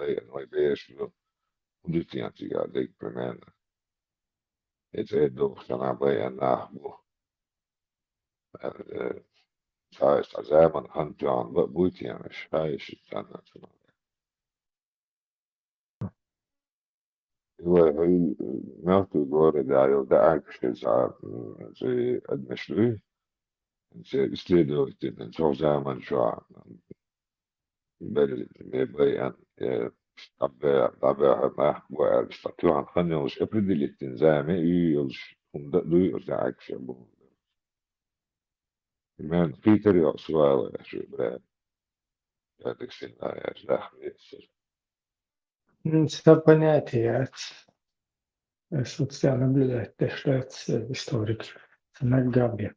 bem, não é beijo, onde tinha chegado aí primeiro, esse é do que na bem na sai sta zaman han John, vad buti mش هاي الشيطان. هو مرته دور ده يودع أكشن صار زي المشروع زي استيدو تدن شو زمان شو بل بيان طبعا ما وأستطيع أن خنوش أبردي التنزامي يلش هم دو يرجع أكشن بو من بيتر يقصوا شو برا هذاك سنة يا رح يصير Sta понятие социально наблюдать, что это историк. На Габи.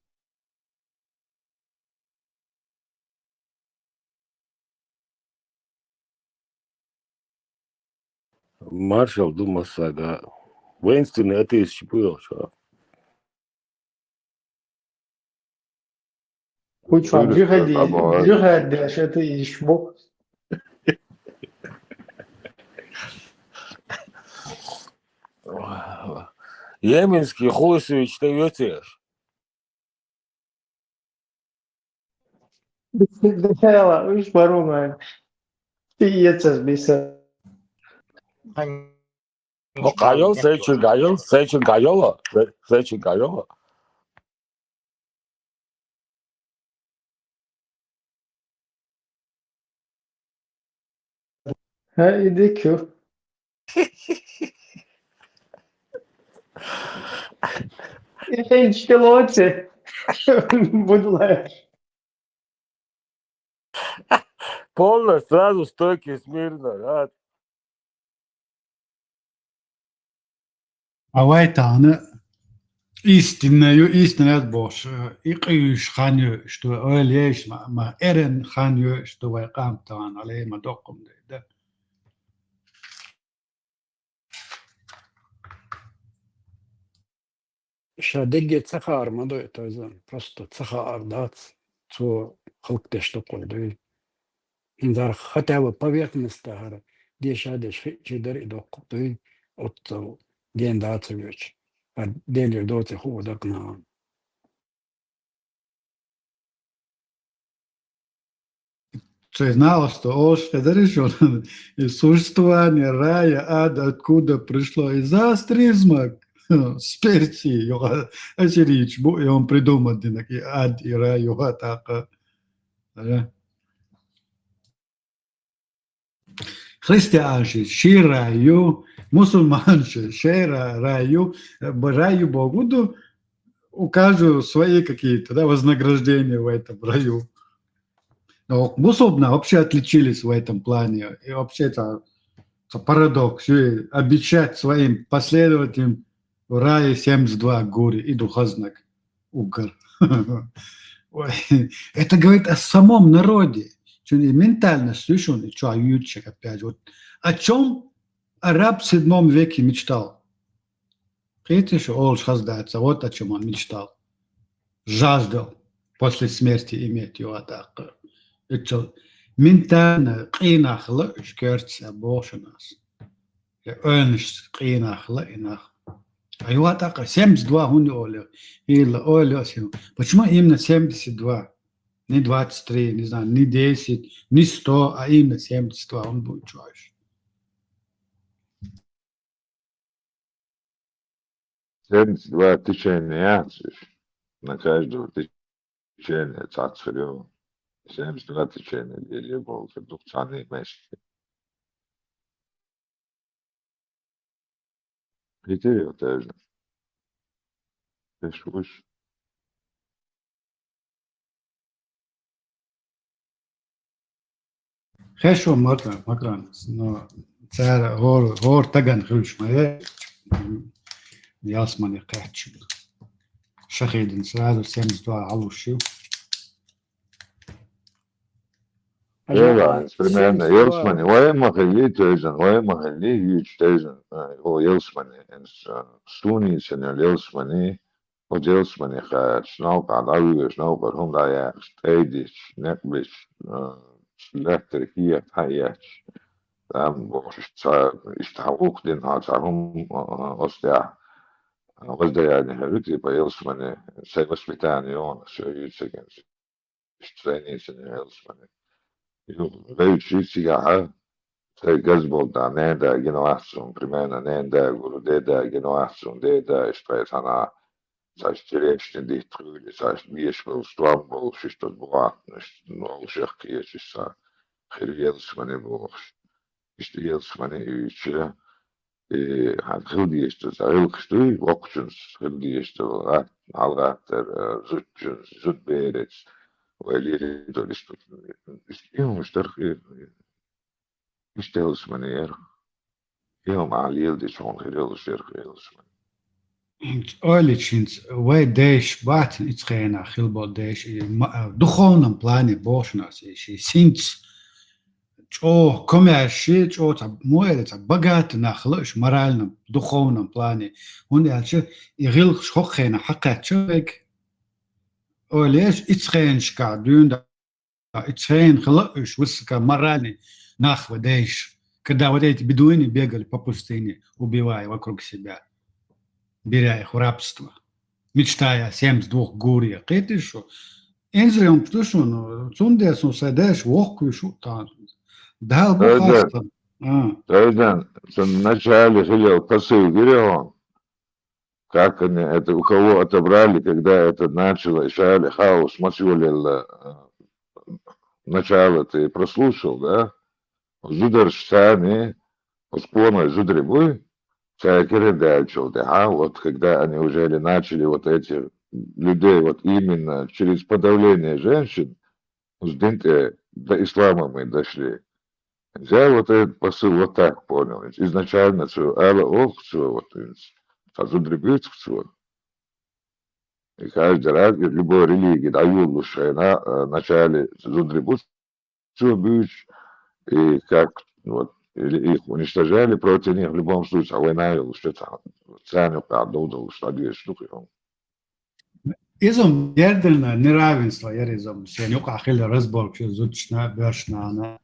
Marshall думасага. Вейнстин это из чипуил, что. Хоть вам дюгади, что это ишбу. Йеменский Хулисович ты ветешь. Дела, уж пару ты ецешь биса. Гайол, Сейчин Гайола. Иди кю. Это чтелоте. Буду лаешь. Полно, сразу стойки смирно, да. Авайтана истинная отбош. Иqyush ханю, что ойлеш ма эрен ханю, что вайкам тан алей ма докум да. شادقة سخار ما ضيع توزن просто سخار دات تو خلق تشتغل دوي إنذار خطأ поверхность هذا دي شادة شيء جدر يدق دوي أو جين دات سويش ديل دوت هو دقنا Ты знал, что Ошка решил существование рая, ада, откуда пришло из астризма, с Персии, Асирич, и он придумал и ад, и рай, его так. Христианши, ши раю, мусульманши, шера раю, раю Богу, у каждого свои какие-то вознаграждения в этом раю. Но мусульмане вообще отличились в этом плане. И вообще это парадокс. И обещать своим последователям в рае 72 горы и духознак угор. Это говорит о самом народе. Ментально слышен, что аютчик опять. Вот о чем араб в 7 веке мечтал. Видите, что Олш хаздается, вот о чем он мечтал. Жаждал после смерти иметь его атаку. Это ментально қиынақлы үшкерция бошынас. Önüş қиынақлы инах. Айватака 72 хуни оле. Или оле. Почему именно 72? Не 23, не знаю, не 10, не 100, а именно 72 он будет чаще. 72 течения на каждого течения царствия. 72 течения или больше, духовные месяцы. Критерий тоже. Пешуш. Хорошо, Макран, но царь гор таган хрюш мае. Ясмани качу. Шахидин сразу 72 алушил. Да, примерно. Елсмани, Ваймахали тоже, Ваймахали юч тоже. О, Елсмани, Суни, сенер Елсмани, о Елсмани, Snauк, Адауи, Snauк, Хундаях, Тейдич, Некбич, Лехтер, Киев, Хаяч. Там istahuk din hacahum ostia воздаяния говорит, появился мне все воспитание он, все юцеген, страницы не явился мне. Выучить я, все газбол да, не да, генуацию, примерно не да, гуру де да, генуацию, де да, что она, саш черечный дихтрули, саш бешвел, страмбол, что было, ну, всех киечиса, хирвелс мне был, что елс мне юче. Хилдиеште зарылкышты окчунс хилдиеште алгаттер зутчунс зутберец вайлири долистут имуштер иштелс манер يوم عليل دي شون خيرل شير خيرل Oilichins, way dash, but it's geen achilbal dash, duchovном плане бошнас, и синц, о коммерши, о там моется богат нахлыш, моральном, духовном плане. Он ялче игил шохена хакачек, олеш ицхеншка, дюнда, ицхен хлыш, высоко моральный нахва дэш. Когда вот эти бедуины бегали по пустыне, убивая вокруг себя, беря их в рабство, мечтая о 72 гурьях. Это что? Энзрем, что он, цундес, он садешь, вохку и шутан. Да, бухастан. Тайдан, в начале хотел посыл говорил, как они это у кого отобрали, когда это начало, шали хаос, мачулил начало ты прослушал, да? Зудар сами, спорно зудребой, вот когда они уже начали вот эти людей вот именно через подавление женщин, до ислама мы дошли. Я вот этот посыл вот так понял. Изначально все, вот, зудребить все. И каждый раз, любой религии, дают лучше на начале зудребуть, все будет, и как вот, или их уничтожали против них в любом случае, а война что-то цену продолжил, что две штуки. Изом ядерное неравенство, изом сенюк ахилля разборг, что зучна, бешна,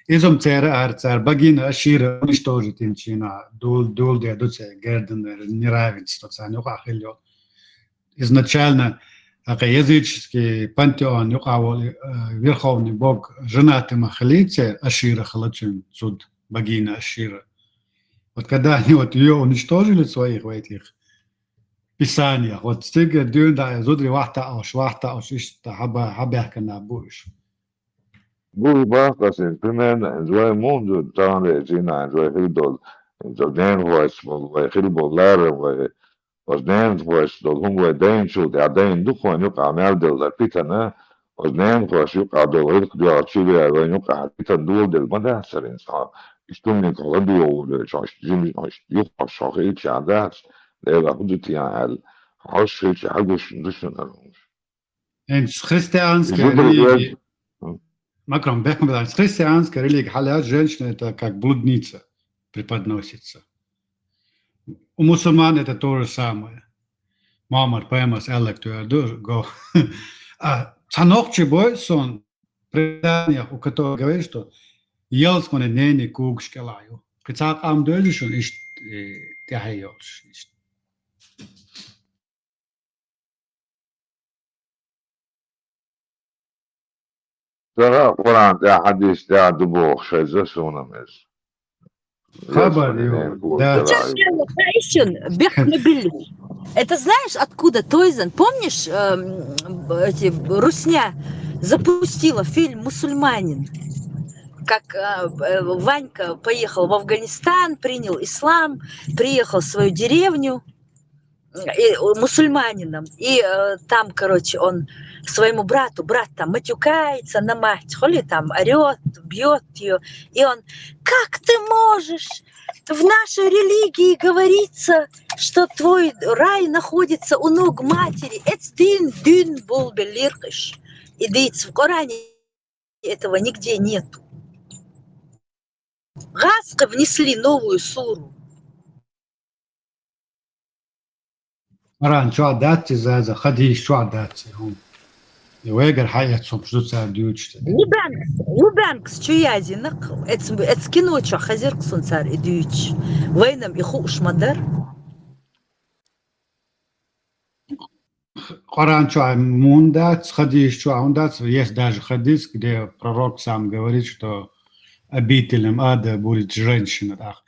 изом цар багина ашира уничтожить инчина, дул де дуце герденное неравенство, сенюк ахилля. Изначально языческий пантеон, верховный бог, женатый махалице Ашира халачун, суд богиня Ашира. Вот когда они вот ее уничтожили в своих этих писаниях, вот стига дюнда, зудри вахта аш, ишта хабяка на буш. Был бахтасин, примерно, зоя мунду, там зина, зоя хидол, зоя денвайс, зоя хидол лара, was named was dat hoe dein zo de dein doek gewoon ook aan meldel dat pitana was named was ook aan de werk die archieven en ook aan pitan doel del madasarin sa istun ik al doel de zoals jim als je pas zag iets ja dat de la goed die aan als je het agus dus En христианская религия, Макрон, христианская религия, халят женщина это как блудница преподносится. У мусульман это то же самое. Мамар поймас электуя го. А цанокчи бойсон преданиях, у которого говорит, что елсконе нени кугшкелаю. Кицак ам дөлишон иш тяхайолш. да Құран да хадис да дубох шайза сонамез Это знаешь, откуда Тойзен? Помнишь, эти русня запустила фильм «Мусульманин», как Ванька поехал в Афганистан, принял ислам, приехал в свою деревню мусульманином, и там, короче, он своему брату, брат там матюкается на мать, холи там орет, бьет ее, и он: как ты можешь? В нашей религии говорится, что твой рай находится у ног матери. И в Коране этого нигде нету. Газка внесли новую суру. Ран, что отдать за хадис, что отдать? ويقر حياة صوب شو صار ديوتش Лубянкс, чуязинок, эц кино, чё, хазирк сунцар идюч. Войнам иху ушмадар. Коран что мундат, хадис что мундат, есть даже хадис, где пророк сам говорит, что обителем ада будет женщина. Так.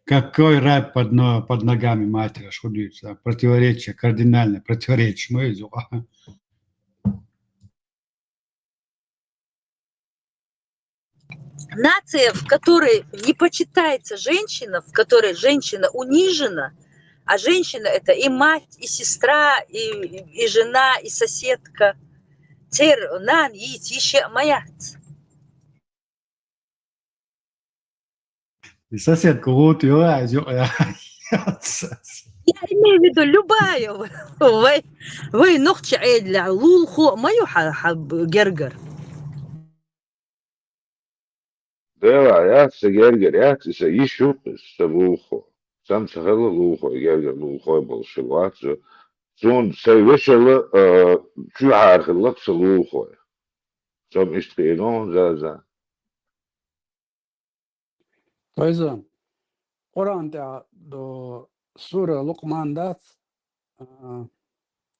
Какой рай под ногами матери ходится? Противоречие, кардинальное противоречие. Мы Нация, в которой не почитается женщина, в которой женщина унижена, а женщина это и мать, и сестра, и жена, и соседка. Тер нан еще моя. И соседка вот ее, Я имею в виду любая. Вы ногчи для лулху мою гергер. Deva ja se gerger ja se ishu se luho. Sam se helo luho gerger luho bol shilwat zon se wishel chu argelak se luho. Sam is tgenon za. Toizan. Qur'onda до сура Лукмандат,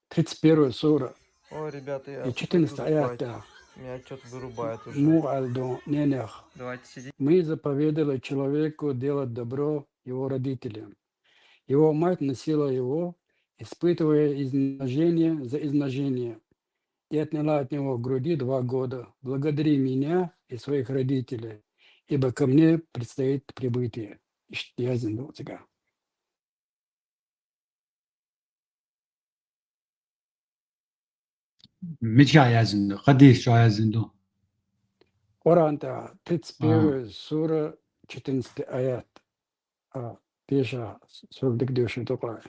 31 сура Ой, ребята, я и пойду 14 спать. аята. Меня что-то вырубает уже. Муальду ненях. Давайте сидеть. Мы заповедали человеку делать добро его родителям. Его мать носила его, испытывая изножение за изножение, и отняла от него в груди 2 года. Благодари меня и своих родителей, ибо ко мне предстоит прибытие. Я зинду тебя. مش عايزين حديث شو عايزين Qur'onda 31 сура 14 аят. Пеша 49 такое.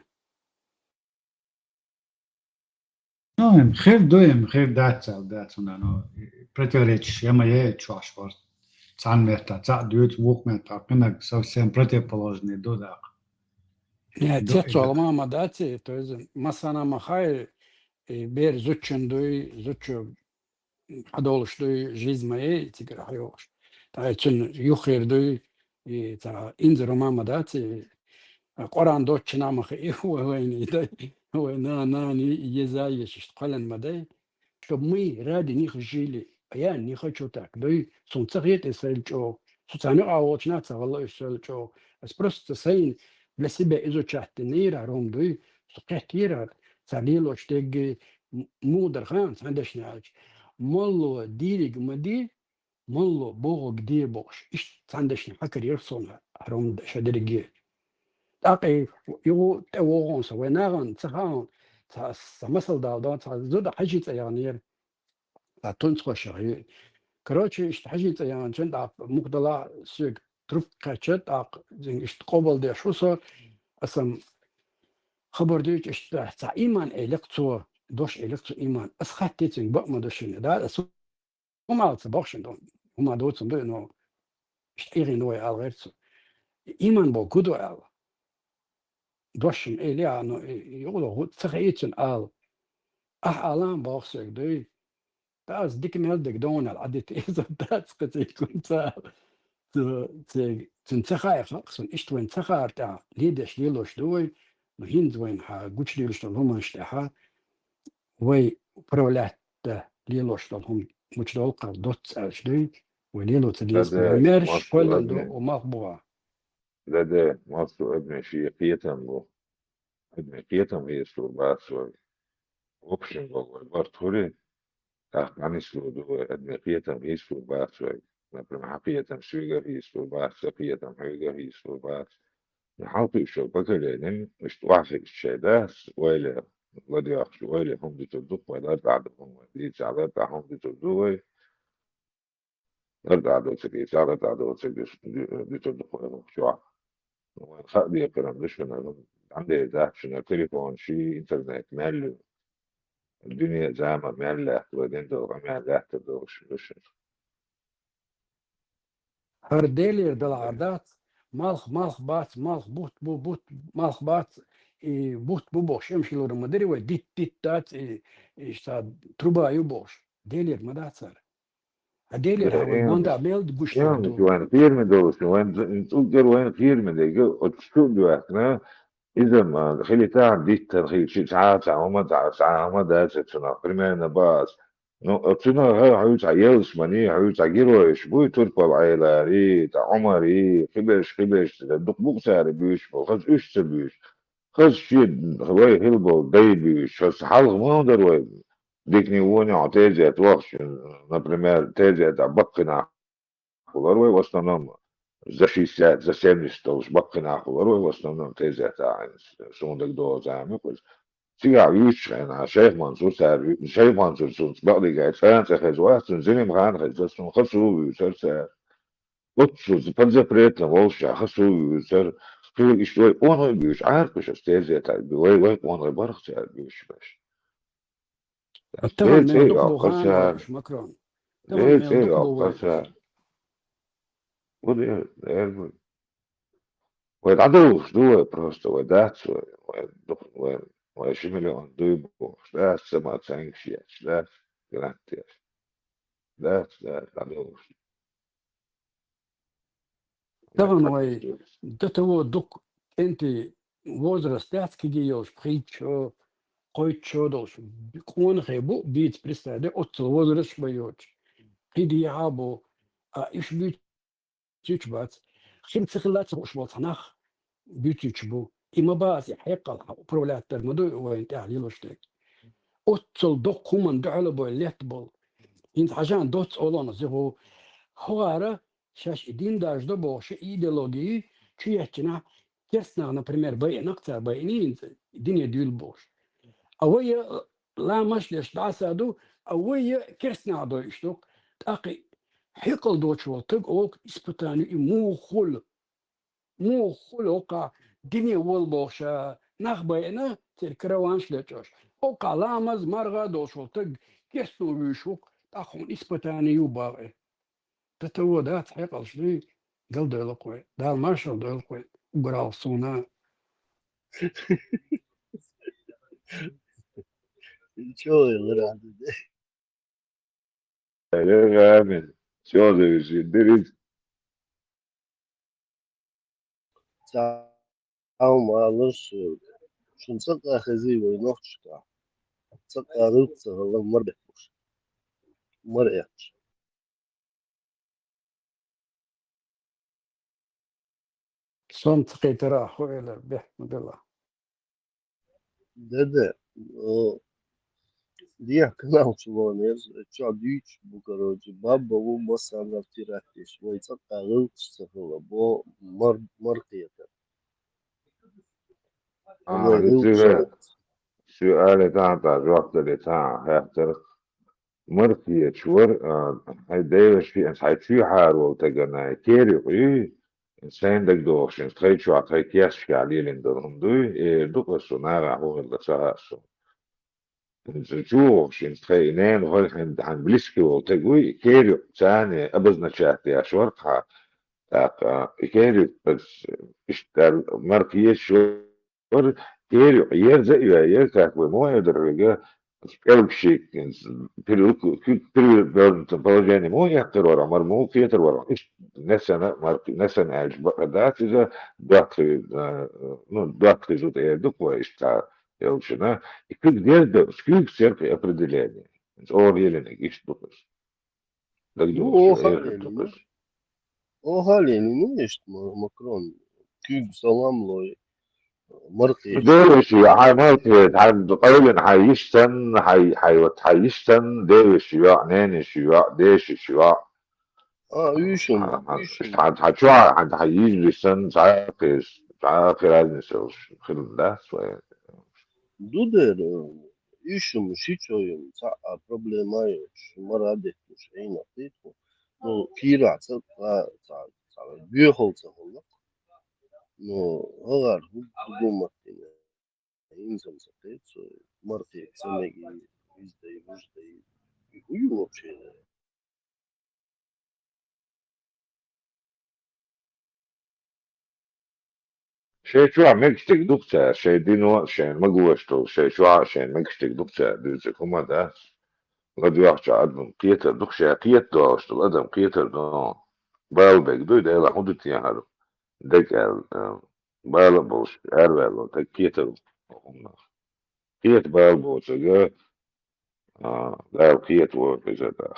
Ну, خير دوم خير дать оно противоречие, я е чуаш вот. Цан мета, дают вук мета, кынак совсем противоположные да. Нет, те цолма мадати, то есть масана махай бер зучендуй зучу адолштуй жизнь моей тиграхёш. Та чин юхирдуй и та инзрома мадати Qur'on doççuna mı войны да на не езаешь qalın мадай чтобы мы ради них жили а я не хочу так да и солнцегет и сельчо социально аочна цагалла сельчо просто сейн для себя изучать нейра ромды сукатира салило штеги мудр хан сандешнач молло дириг мади молло бог где бош иш сандешна хакер сона ром шадриги أقي يو توغون سويناغن تخان تا سمسل دادا تا زود حجيت يعني تا تونس خشري كروتشي اشت حجيت يعني جند مقدلا سوق تروف كاتشت اق زين اشت قبل ده شو صار اسم خبر ديك اشت تا ايمان الكتو دوش الكتو ايمان اسخاتي زين بق ما دوشين دا اسو وما تصبحش دون وما دوتسم دو انه اشت ايري نوي الغيرت ايمان بو كودو ال دوشن إليا إنه يقولوا تخيتشن آل ألان باخسك دوي بس ديك مهدك دون العديد إذا داتس قد يكون تنتخاي خاصن إشتوين تخار تاع ليدش ليلوش دوي مهين زوين ها قوش ليلوش هم اشتها وي برولات ليلوش هم مش دولقة دوت أش دوي وليلو تليس مرش كل دو ومقبوع ده مصر ابن شيقيتم ابن قيتم يسو باسو اوبشن بو برتوري تاخاني سو دو ابن قيتم يسو باسو مثل ما قيتم سوغر يسو باس قيتم هيغر يسو باس نحاول شو بكلين مش واحد الشيداس ولا ودي اخش ولا هم دي تدق ولا بعدهم دي تعبت هم دي تدوي رد عدو تكي تعبت عدو تكي دي تدق ولا شو خدي يقرن مش من عندي ده شنو تليفون شي انترنت مال الدنيا زعما مال وبعدين ده مال تدوش مش هرديلي دلعادات مالخ بات مالخ بوت مالخ بات بوت بوش يمشي لو مدري وديت دات اشتا تروبا يبوش ديلير ما داتسر ديلير هو بوندا بيلد قشتو يعني وين كثير من دول وين تقدر وين كثير من دول شو دلوقتي إذا ما خلي تعب ديت ترخي شيء ساعات ساعة ما داش تنا بريمير باس نو تنا هاي حيوت عيالس مني حيوت عجيروش بوي تركوا العيلة ري تاع عمري خبش دق بوق سعر بيش خز إيش تبيش خز شيء هواي هلبو داي بيش خز حلق ما ندر وين ديكني وني عتيجة توخش نبريمير تيجة تاع بقنا خضروي واستنام za zemljište uz bakkenaar hoor was dan deze daar zonder door zijn dus zie je Sheikh Mansour soms بعض فان تخزوات زين مغان خزوات خصو يسر قطز فلزفريت لوش خصو يسر في شوي وانا بيش عارف مش استاذ تاع وي وانا برخ بيش باش التغم من سي دقبو غان قرصان وش مكرون تغم من دقبو وين قرصان ودي ويتعدوا دو просто ودات وشملوا دوبو ده سما تانكشيش ده جرانتيش ده عدو تغم وي دتو دق انت وزر ستاتسكي جيوش بريتشو قويتشو دوش كون خيبو بيت بريستادي اوتو وزرش بيوش قيدي عابو ايش بيت تشبات خمس خلات وش بطنخ بيتشبو إما باس يحقق برولات المدو وين تعليل وشتك أتصل دق هم دعلا بو الليتبل إنت عشان دوت أولونا زيغو هوارا شاش دين داش دبو شي إيديولوجي شي يحتنا كرسنا نبريمير باي نقطة باينين الدنيا ديول بوش أويا لا مش ليش دعسادو أويا كرسنا عدو يشتوك تاقي حقل دوتش وطق أوك إسبتاني مو خلوقا دنيا والبوشا نخبينا تلكروانش لتوش اوقع لامز مرغا دوشوتق كيستو بيشوك تاخون اسبتاني يوباغي تتو دات حيقل شدي قل دولقوي دال ماشو دولقوي وقراو صونا شو يغير عندي غامل شو ده دريس تعاون مع لرش شو نسقى خزي وينوخشكا تسقى غلط والله مربح مرئش صوم تقيت راح ويلا بيحمد الله ده ديا كلام شلونيز تشا ديش بكروج بابا وبس انا تيراتيش ويتسقى غلط تسهل بو مرقية والله غلط سؤال تاع الوقت اللي تاع هاختر مركي شور هاي دايش في انس هاي في حارو تجنا كيري قوي انسان دك دوش انس خيط شو عطاي كياس في عليه لندرهم دوي دوك السونارا هو اللي سهاسو انس شوش انس خينان وهاي عن بلسكي وتقوي كيري ثاني ابزنا شاتي اشورقها تاق كيري بس اشتر مركي شور كيري ير زي ير كاك ومو يدرجه Elkşik, Peri مو يحتر ورا مر مو كيتر ورا إيش نسنا عج بقدات إذا داخل داخل زود إيه دكوا إيش تا يوشنا يكيك دير ده سكيك سيرك определение أول يلينك إيش دكس دكتور هو شو إيه حاليا دكس هو حاليا نيشت مكرون كيب سلام لوي مرقيش ديرش هاي مالك عند قيل حيشتن حيشتن ديرش يا نانش يا ديش يا يوشم هتشوع هيجلسن ساعة لازم نسويش خلال ده شوية دودر يوشم شيتشويم سا بروبليمايو مرة ديتوش أي نقطيتو نو كيرا سا بيوهو تهلا نو هغار هجومة إنسان سقيت مرتي سنجي وجدي يهوي вообще شيء شو عم يكشتك دكتور شيء دينو شيء ما جوشتو شيء شو عشان ما يكشتك دكتور ديزك هما ده قد يحكي عدم قيتر دخشة قيتر أشتغل أدم قيتر دو بالبك دو ده لا حدود يعني دك بالبوش أربعة دك قيتر قيت بالبوش جا لا قيت وفجأة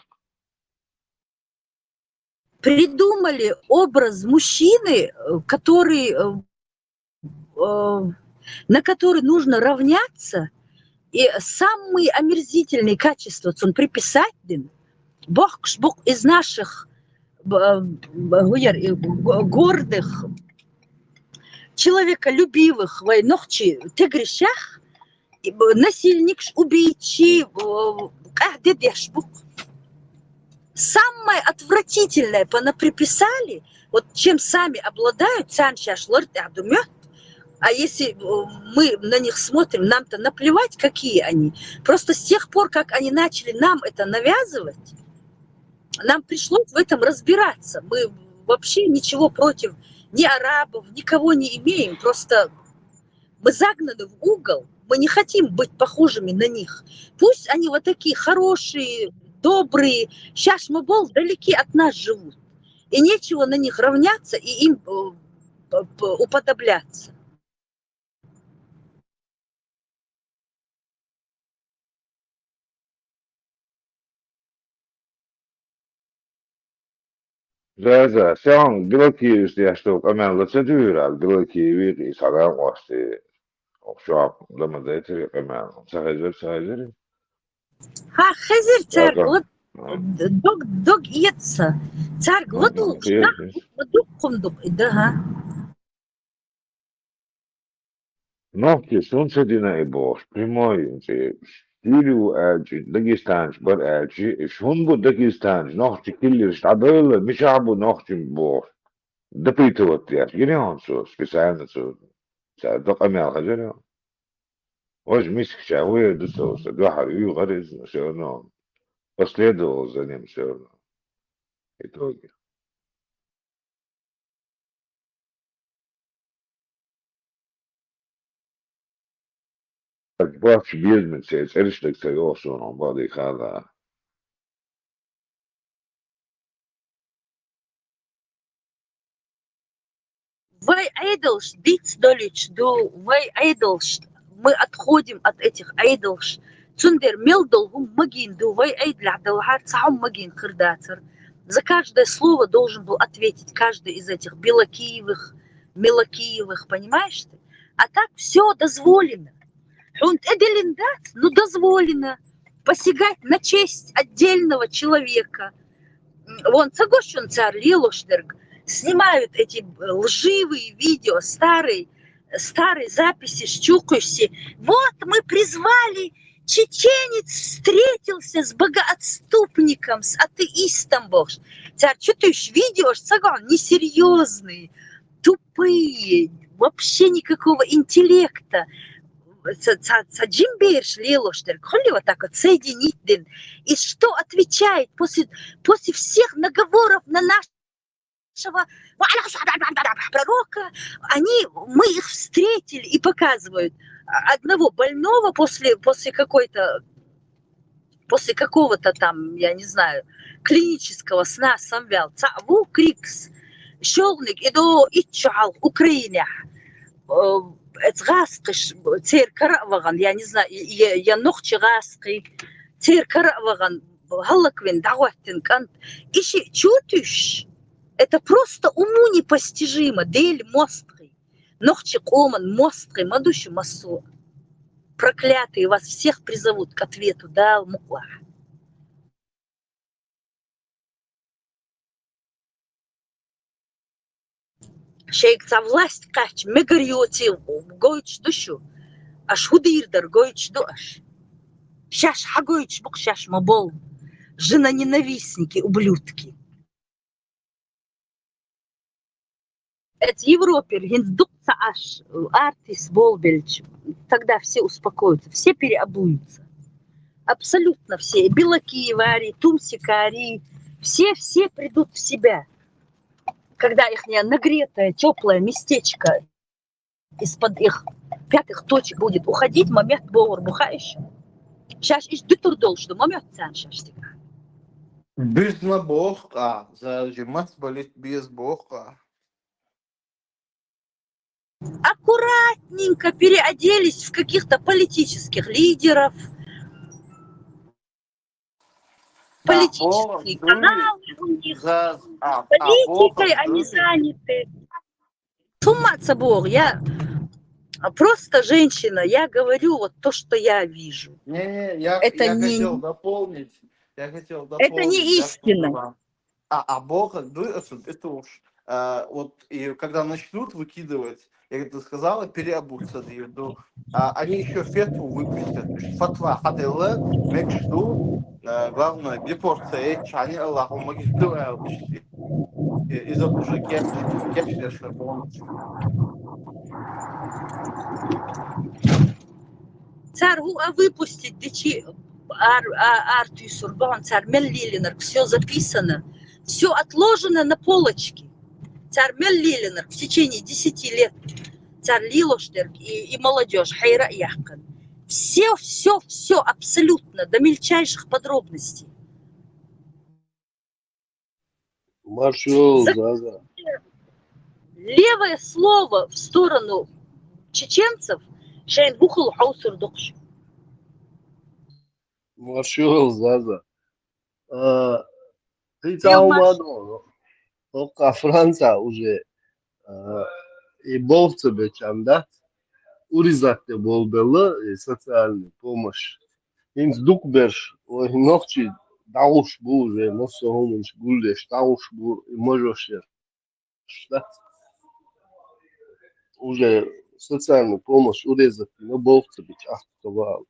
Придумали образ мужчины, который, на который нужно равняться, и самые омерзительные качества, он приписать ден, Бог из наших гордых, человеколюбивых войнохчи, ты грешах, насильник, убийчий, самое отвратительное понаприписали, вот чем сами обладают, а если мы на них смотрим, нам-то наплевать, какие они. Просто с тех пор, как они начали нам это навязывать, нам пришлось в этом разбираться. Мы вообще ничего против ни арабов, никого не имеем. Просто мы загнаны в угол, мы не хотим быть похожими на них. Пусть они вот такие хорошие, добрые, сейчас мы бол далеки от нас живут. И нечего на них равняться и им уподобляться. زازا سيان دلوقتي استياشتوك أمان لتدوير دلوقتي ويقي سلام واسي وشعب لما دا يتريق أمان سهزر ها خزر تارق دوق يتسا تارق ودوق ودوق قمدق إدها نوكي سونسا دينا إبوش прямой Сирию ألجي داغستانش بر ألجي شون بو داغستانش نوخشي كيليش عدل مش عبو نوخشي بوش دبيتوت ياش يريون سو سبيسالنا سو دوق أمال خجل وش ميسك شاوية دسو دوحر يو غرز شونو последовал за ним все равно. Итоги. Бахч безмецец, эрiştek seviyorsun on body kada. Вай айдолш, диц долич, ду, вай айдолш. Мы отходим от этих айдолш. Цундер мелдолгум магин, ду, вай айдля далхар, цаум магин кырдатер. За каждое слово должен был ответить каждый из этих белокиевых, мелокиевых, понимаешь ты? А так все дозволено. Хунт эделиндат, ну дозволено посягать на честь отдельного человека. Вон цагощун царь Лилоштерг снимают эти лживые видео, старые записи, щукающие. Вот мы призвали, чеченец встретился с богоотступником, с атеистом, бог. Царь, что ты видео, цаган, несерьезные, тупые, вообще никакого интеллекта. Джимберш Лилоштерг, холи вот так вот соединить. И что отвечает после всех наговоров на нашего пророка, мы их встретили и показывают одного больного после какого-то там, я не знаю, клинического сна самвял. Цаву крикс, щелник, иду ичал, Украине. Эцгасқыш, цер караваган, я не знаю, я нохчи гасқи, цер караваган, галаквин, дагваттин кант. Ищи, чутыш, это просто уму непостижимо, дель мосткой, нохчи коман, мосткой, мадущу массу. Проклятые вас всех призовут к ответу, да, мукла. Шейкца власть кач, мегарьоти, гоич душу, аж худирдар, гоич дуаш. Шаш хагоич бук шаш мабол, жена-ненавистники, ублюдки. Это Европе, гиндукца аж, артис болбельч, тогда все успокоятся, все переобуются. Абсолютно все, белокиевари, тумсикари, все придут в себя. Когда их нагретое, теплое местечко из-под их пятых точек будет уходить, момент бовар бухающий. Сейчас иш дутур должно, момент цан шаштик. Без набоха, зажимать болит без бога. Аккуратненько переоделись в каких-то политических лидеров, политические каналы у них, политикой они заняты. Сумматься Бог, я просто женщина, я говорю вот то, что я вижу. Я хотел дополнить. Это не истина. А Бог, это уж, вот, и когда начнут выкидывать, я как ты сказала, переобуться, они еще фетву выпустят. Фатва хадэлэ, мекшту, главное, бипорция, чани Аллаху магисту, из уже кепчили, что полностью. Царь выпустить дичи артию сурбан, царь Меллилинер, все записано, все отложено на полочке. Царь Меллилинер в течение 10 лет, царь Лилоштерг и молодежь, Хайра Яхкан. Все абсолютно, до мельчайших подробностей. Маршал, Заза. Левое слово в сторону чеченцев, Шейн Бухал Хаусур Докш. Маршал, Заза. Ты там только Франция уже и болцы бечам, да? Уризатте бол было социальная помощь. Инс дукберш, ой, ночи дауш был уже, но согомунч гулдеш, дауш был, и можешь, да? Уже социальную помощь урезать, но болцы беч, ахтовал.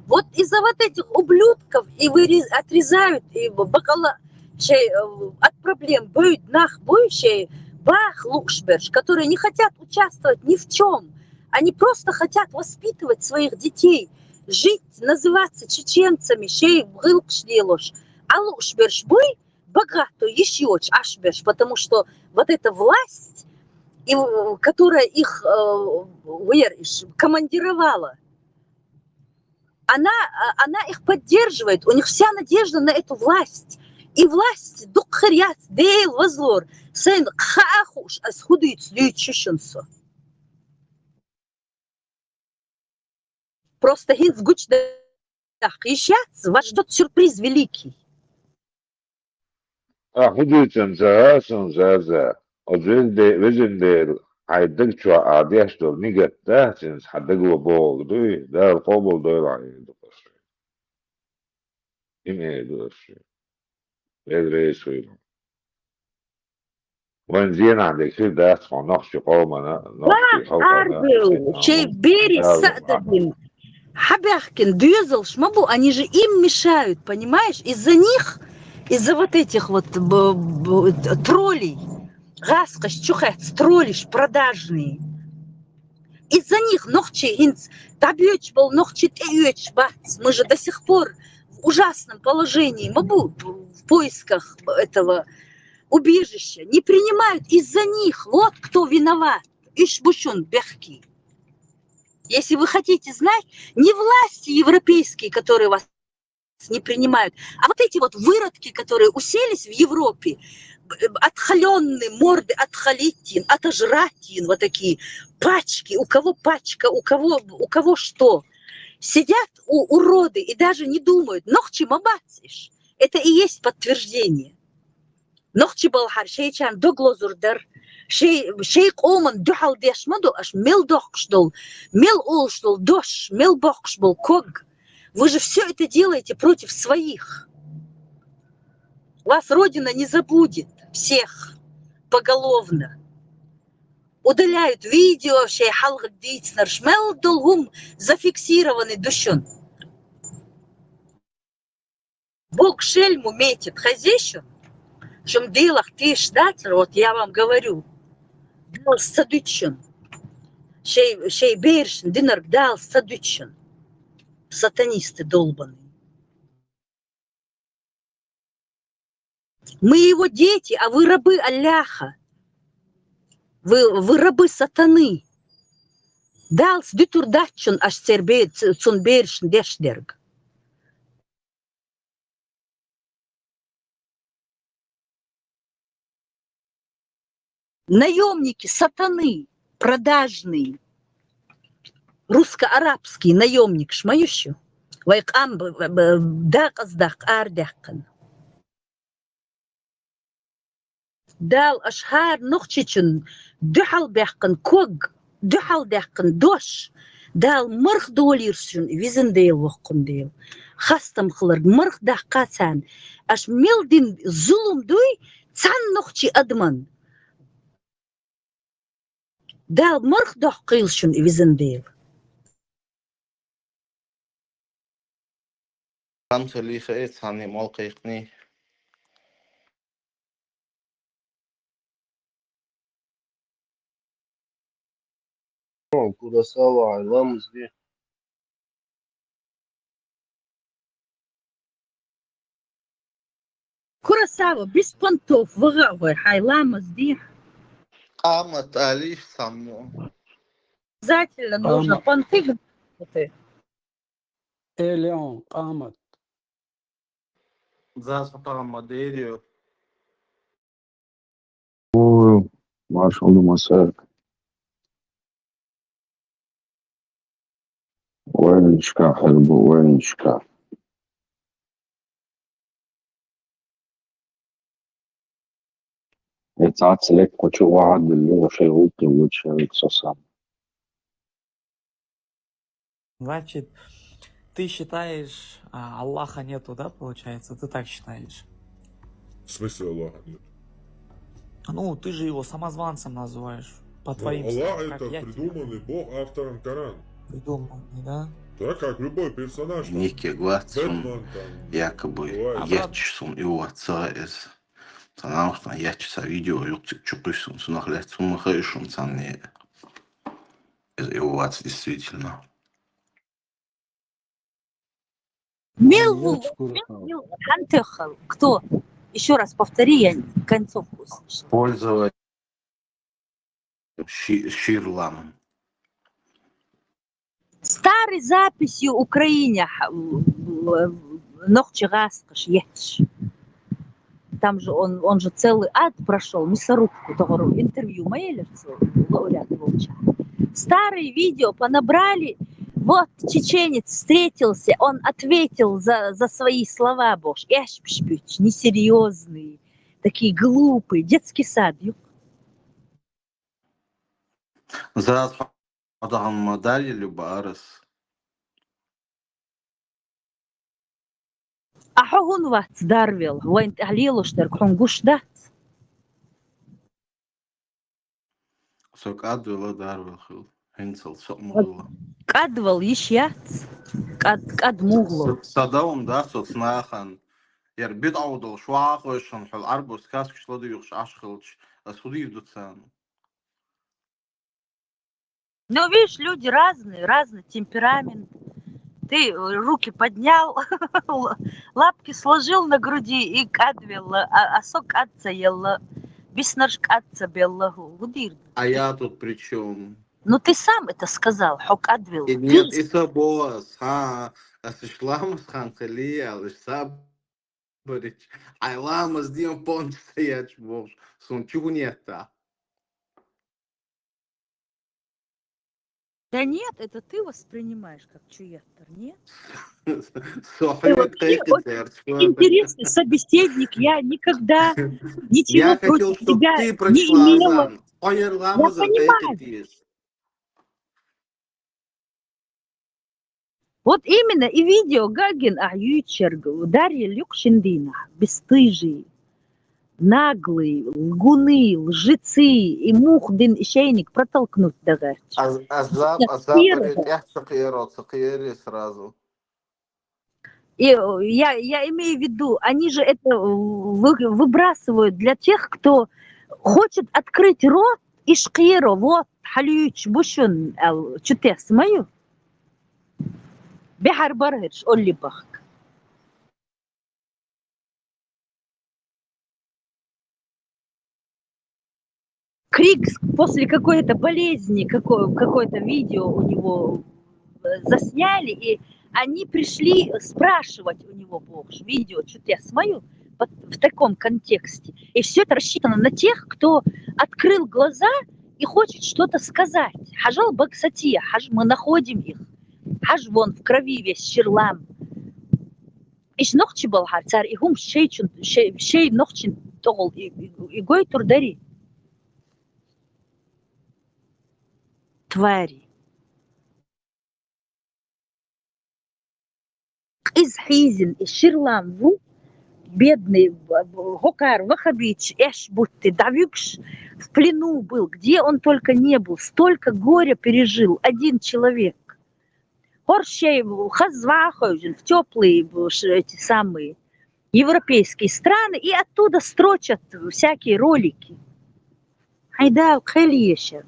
Вот из-за вот этих ублюдков и отрезают и бакала от проблем будет нах будущее бах лукшберш, которые не хотят участвовать ни в чем. Они просто хотят воспитывать своих детей, жить, называться чеченцами, шей гылкшлелош. А лукшберш бой богато еще ашберш, потому что вот эта власть, которая их командировала, она их поддерживает, у них вся надежда на эту власть. И власть дукхарят, дейл, возлор, сын хаахуш, асхудит, слючишенсо. Просто гинц гучдах ищаться, вас ждет сюрприз великий. Худуйтен зарасын заза. Везенде хайдык чуа адяштол нигетта сенс хадыгу болду. Да қобыл дойлайын. Име дұршы. Ведрейс уйру. Вон зен андек хил даст хон нақши қомана. Арбел, чей бери сададин. Хабяхкин, дюзелш, мабу, они же им мешают, понимаешь? Из-за них, из-за вот этих вот троллей, гаскаш, чухац, троллиш продажные. Из-за них нохчи инц, табьёч был, нохчи теёч, бац. Мы же до сих пор в ужасном положении, мабу, в поисках этого убежища. Не принимают из-за них. Вот кто виноват. Ишбушун бехки. Если вы хотите знать, не власти европейские, которые вас не принимают, а вот эти вот выродки, которые уселись в Европе, отхаленные морды, отхалитин, отожратин, вот такие пачки, у кого пачка, у кого что. Сидят уроды и даже не думают, нохчи мабациш. Это и есть подтверждение. Нохчи балхар, шейчан доглозурдар, شيء قومن دحل ديش مدو аж мел дохшдол, мел олшдол, дош, мел бохшбол, ког. Вы же все это делаете против своих. Вас Родина не забудет, всех, поголовно. Удаляют видео, шей халг дийцнер, шмел долгум зафиксированный душон. Бог шельму метит хозяйщу, чем делах ты ждать, вот я вам говорю. Дал садычен. Шей бейршн, динарк дал садычен. Сатанисты долбаные. Мы его дети, а вы рабы Алляха. вы рабы сатаны. Далс дютурдачун аж цунбершн дешдерг. Наемники сатаны, продажные. Русско-арабский наемник шмающу. Вайкам дак аздак ардякан. Дал ашхар нухчичун дюхал бяхкан ког дюхал бяхкан дош. Дал мырх долиршун визендейл воккундейл. Хастам хларг мырх дахкасан. Аш милдин зулум дуй цан нухчи адман. Дал мырх дохкилшун визендейл. خمسة اللي خيط عني موقعي Курасава, Айламс, где? Курасава, без понтов, вагавы, хайламас, ди. قامت آليف سمو Обязательно нужно понты. Элеон, قامت. ذات قام ديريو ما شاء الله مساك. وين الإشكال حلو وين الإشكال؟ يتعاد لك وشو واحد اللي شيء غلطي وشيء سوسام. Значит, ты считаешь, Аллаха нету, да, получается? Ты так считаешь? В смысле Аллаха нет? Ну, ты же его самозванцем называешь. По твоим Аллах словам, как это я тебя придуманный Бог автором Корана. придуманный, да? Так как любой персонаж. Там, Ники Гватсун Бэтмен, там, якобы бывает. ятчсун и отца из Санаухна ятчса видео юктик чукысун сунахляцун махаишун санни из Иуац действительно. Милву, Хантехал. Кто? Еще раз повтори, я концовку услышала. Пользовать Ширлам. Старой записью Украине Нохчи Гаскаш Ятш. Там же он же целый ад прошел, мясорубку того интервью Мейлерцу, лауреата Волча. Старые видео понабрали. Вот чеченец встретился, он ответил за свои слова, Бож. Эшпшпич, несерьезные, такие глупые, детский сад. За Адам Мадали Любарес. Ахогун ват дарвил, войнт алилуштер кронгуш дат. Сок Адвила Дарвил. Хенцел Сомула. Кадвал ещяц, кад мугло. Садаум да соцнахан. Бит аудал швахошан хал арбус каск шлоду юхш ашхилч. Асудив дуцан. Ну, видишь, люди разные, разный темперамент. Ты руки поднял, лапки сложил на груди и кадвил, а сок отца ел, биснаршк отца беллагу. А я тут при чем? Ну, ты сам это сказал, хок адвил. Нет, это босс, Асишламус ханхалия, лишь сабрич. Айлама с днем понт стоять, боже. Сон чугунета. Да нет, это ты воспринимаешь как чуяттер, нет? Ты Сохрик вообще очень интересный собеседник, я никогда ничего Я хотел, против чтобы тебя ты не прочла имела. Азан. Я понимаю. Вот именно и видео Гагин Аютчерг, Дарья Люкшиндина, бесстыжие, наглые, лгуны, лжецы и мухдин и шейник протолкнуть дагар. Азаб, сразу. И я имею в виду, они же это выбрасывают для тех, кто хочет открыть рот и шкиро, вот, халюч, бушун, чутес мою. Бехар баргеш, оллибах. крик после какой-то болезни, какое-то видео у него засняли, и они пришли спрашивать у него, Бог, видео, что-то я смотрю в таком контексте. И все это рассчитано на тех, кто открыл глаза и хочет что-то сказать. Хажал Баксатия, мы находим их. Хаж вон в крови весь Ширлам. Иш нохчи балхар, царь, и гум шей нохчин тогол, и гой турдари. Твари. Из Хизин и Ширлам бедный Гокар Вахабич, Эшбутты, Давюкш в плену был, где он только не был, столько горя пережил один человек. Хоршей Хазваховжин в теплые эти самые европейские страны, и оттуда строчат всякие ролики. Хайда Хелиешер,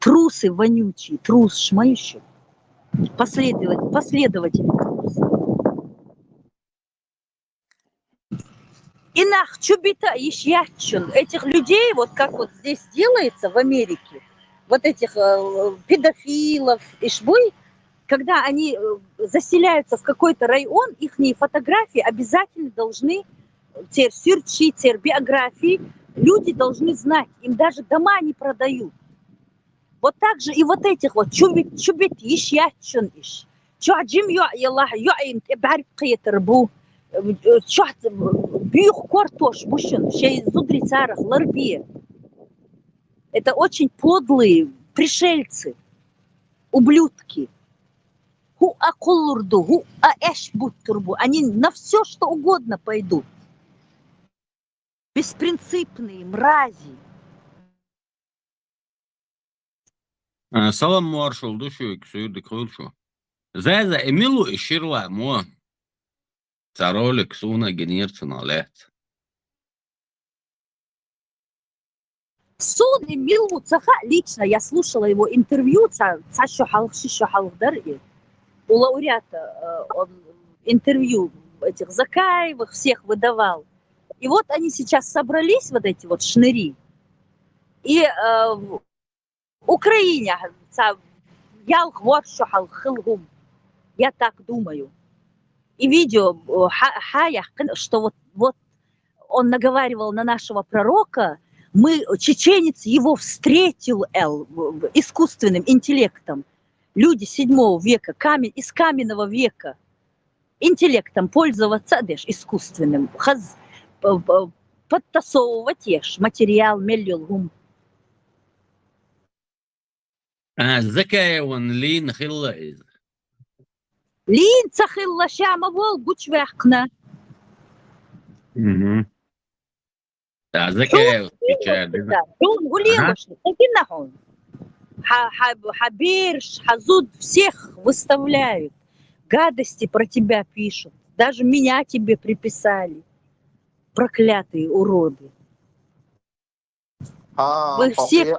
трусы вонючие, трус шмающий, последователи труса. Инах чубита ищячун этих людей, вот как вот здесь делается в Америке, вот этих педофилов, ишбуй, когда они заселяются в какой-то район, их фотографии обязательно должны, теперь биографии, люди должны знать, им даже дома не продают. Вот так же и вот этих вот чубит ищячун иш. Чуаджим юаим барик киетербу. Бьюх кортош бушин, шей зудри царах ларбе. Это очень подлые пришельцы, ублюдки. Ху акулурду, ху аэшбуттурбу. Они на все, что угодно пойдут. Беспринципные мрази. Салам маршал, душу, ксюрды крыльчу. За Эмилу и Ширла, мо. Царолик суна генерцина лет. Сон Эмилу цаха лично, я слушала его интервью, у лауреата он интервью этих Закаевых всех выдавал. И вот они сейчас собрались, вот эти вот шныри, и в Украине, я так думаю. И видео, что вот он наговаривал на нашего пророка, чеченец его встретил искусственным интеллектом. Люди 7 века, из каменного века, интеллектом пользоваться искусственным, подтасовывать материал, мельюлгум. Закаеван лин хилла из. Лин цахилла шама вол гучвехкна. Закаев отвечает. Он гулеваш, такинахон. Хабирш, Хазуд всех выставляют. Гадости про тебя пишут. Даже меня тебе приписали. Проклятые уроды. Вы все...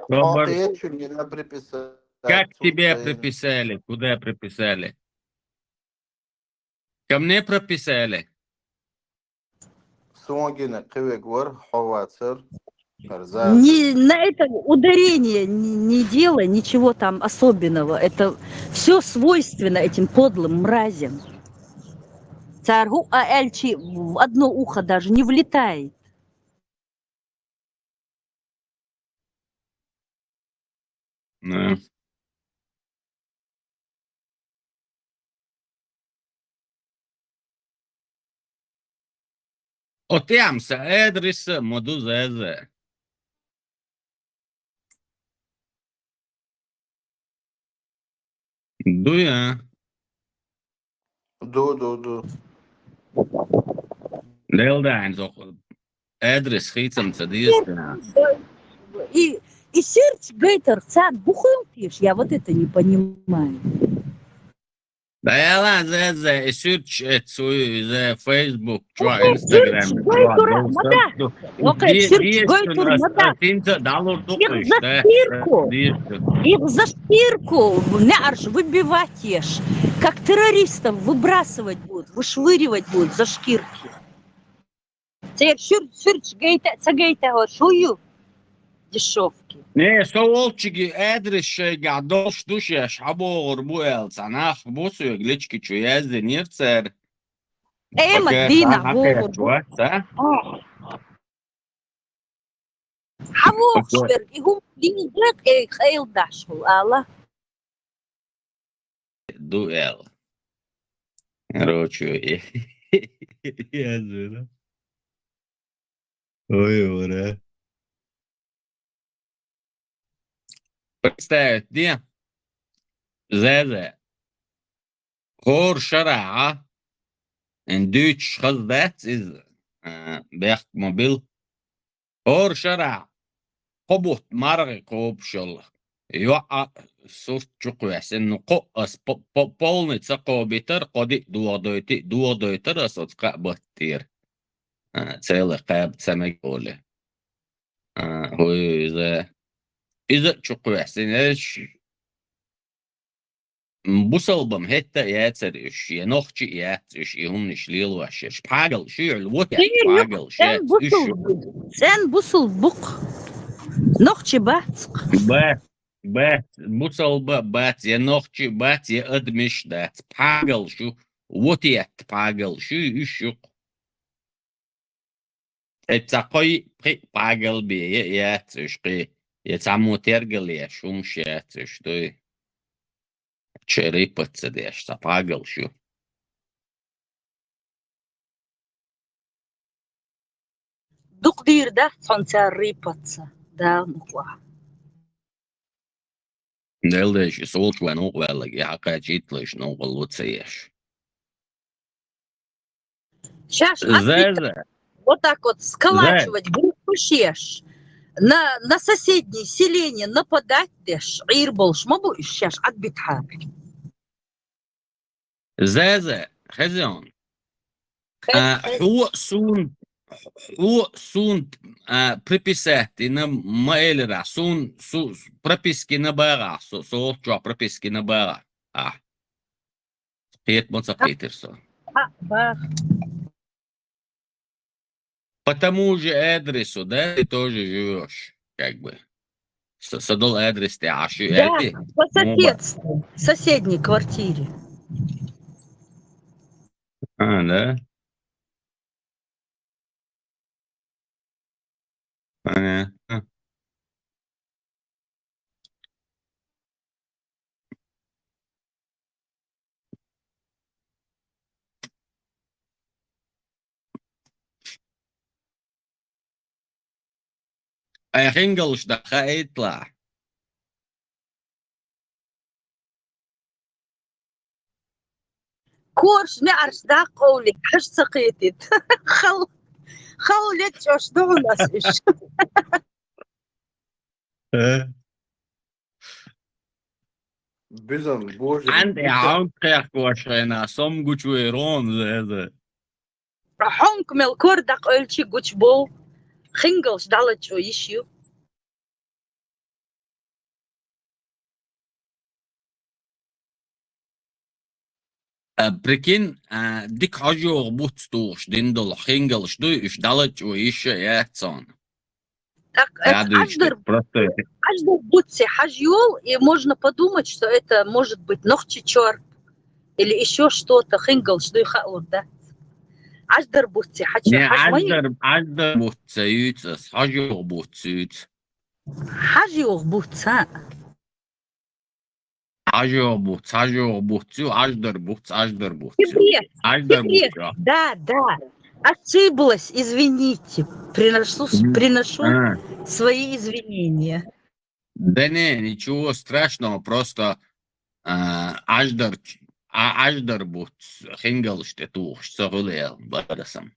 Как тебе приписали? Куда приписали? Ко мне прописали. На это ударение не делай, ничего там особенного. Это все свойственно этим подлым мразям. Царгу Аэльчи в одно ухо даже не влетает. Да. Отямся адреса моду зезе. Дуя. Ду. Делдайн зохо. Адрес хитам цадистина. И сердце гейтер цад бухал пишешь, я вот это не понимаю. Да я ладно, зезе, сюрч цуй за Facebook, чуа Instagram. Их за шкирку не арш выбивать ешь. Как террористов выбрасывать будут, вышвыривать будут за шкирки. Це сюрч гейта, це гейта шую дешевки. Ne, soğulçiki adres şey gadoş duş yaş habor bu el sanah bu suyu glitchki çuyezdi nirtser. Эма Bakı Дина sana Вову. kayakçuva sa. Хавох швер, и гум линijek хейл дашул, ала. Дуэл. Короче, yazıyor. Ой, ура. Представить, где? Зезе. Хор шара'a. En Deutsch خزدات is بيخت موبيل. هور شرع. قبوت مرغي قوب شل. يوقع صوت شقوس إنه قوس полный цакобитер قدي دوادويتر أصوت قابتير. целый قاب سمجولي. هو إذا شقوس إنش بوصلبم هتا ياتسرش ينوخشي ياتسش يهمنش ليلوشش بحاجل شيع الوكت بحاجل شات Sen busul buk. Nohçi batsk. بات بوصلبا بات ينوخشي بات يأدمش دات بحاجل شو وتيت بحاجل شو يشق اتساقي بحاجل بي ياتسش قي يتعمو ترجل يشومش ياتسش دوي черепаться дешь, запагал шо. Дук дир да, сонца рипаться. Да, муква. Делдеш солч вен оqвеллик, яка читлеш ноqlуцеш. Сейчас Зезе. вот так вот сколачивать группу шеш. На соседние селения нападать деш. Ирболш мабу шеш отбитха. Зезе, хезон. Ху сун приписати на маэлера, сун прописки на бара, солчо прописки на бара. Пет моца Питерсон. Бах. По тому же адресу, да, ты тоже живешь, как бы. Садол адрес ты ашу, Да, по соседству, в соседней квартире. Да? Понятно. هينقلش دقة يطلع. كورش نعرش دا قولك حش سقيتت خولت شوش دونس إش Bizon, боже. عندي عمق وشينا صم قوش ويرون زي حونك مل كوردق قولشي قوش بو خنقلش دالت شو يشيو Прикинь, дик хажиор бутстуш, диндол хингалш, ду иш далеч у ише яцон. так Каждый будьте хажьол, и можно подумать, что это может быть ногчи черт или еще что-то. Хингл, что и хаот, да? Аждар будьте, хочу. Не, аждар бутсают, хажиор бутсают. Хажьол будьте. Хажиор бутсу, аждар бутс. Аждар бутсу. Да. Ошиблась, извините. Приношу свои извинения. Да не, ничего страшного, просто аждар бутс, хингал что тух, что гулел, бадасам.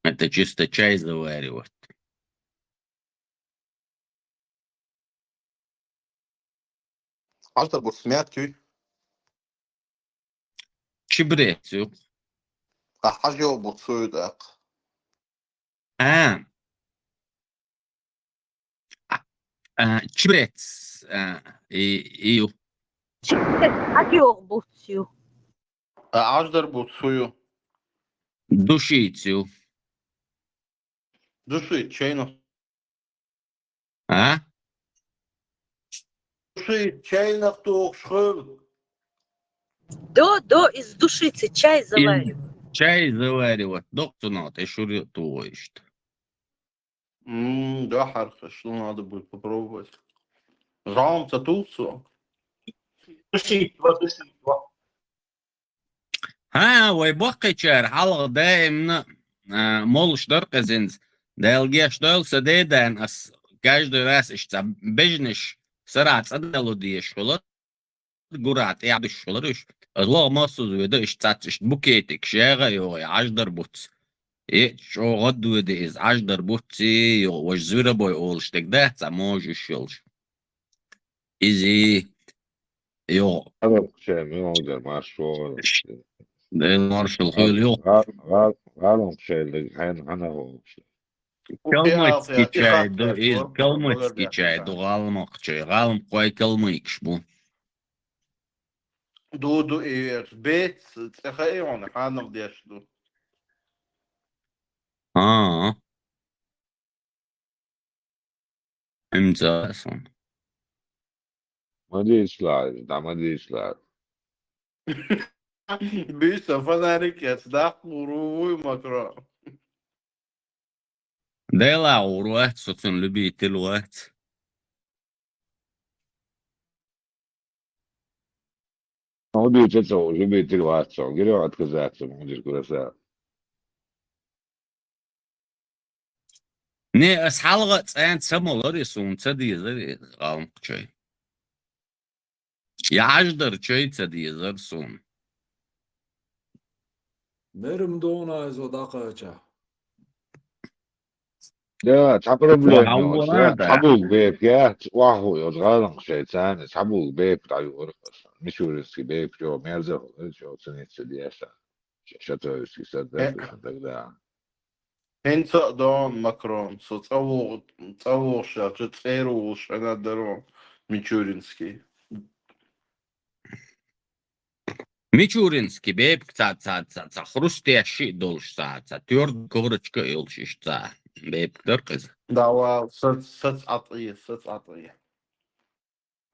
Это чисто чай заваривать. Аждар bu smertköy. Чебрецю. Hajyo bu soydak. Чебрец. И Хажьол будьте. Аждар bu soyu. душицю. Душить чайных. А? Душить чайных токшхыр. До, из душицы чай завариваю. Чай заваривать. Доктор, ты шури твой. Да, хорошо, что надо будет попробовать. Жалом татулцу. Душить, душить. ها ويبقى شهر حلقة دائما مولش درقزنز دالجيش دول سديدان أس каждый раз işte bejniş sırat adalı diye şolar gurat yani şolar iş Allah masuz ve de işte buketik şega yo ajdar but şu gaddu de iz ajdar but yo وجزيرة boy ol işte de samoju şol izi yo هذا شيء ما أقدر مع الشغل marshal hıl yok غالب شيء اللي أنا هو Kalmıkçı çay, kalmıkçı çay, doğalmak çay, galım koy kalmıkş bu. Дуду и бет, цехаион, ханов дешду. Ha. İmzasın. ما دي إشلال ده ما دي إشلال Büyüse fanarik et, da kuruvuy makro. Dela uruat sotun lübitil uat. ما دي تسوي شو بيتي الواتساب قالوا عاد كذا ما دي كذا Ne ashalga tsan samolar sun tsadizar galım çay. Yajdar çay tsadizar sun. Merim dona ez odakaça. لا تعبر وعورة ده. حبوك بيب يا واهو يضغط شيء ثاني حبوك بيب تعيور مش ورسي بيب جو ميرزا جو سنة سديسة شتى يسكي سدى ده Henta don makron, so цаву шачу церу шанадеро Мичуринский. Michurinski beb ca хрустящий долж ca тверд корочка илшиш ca beb дыркыз. Дава сац атые.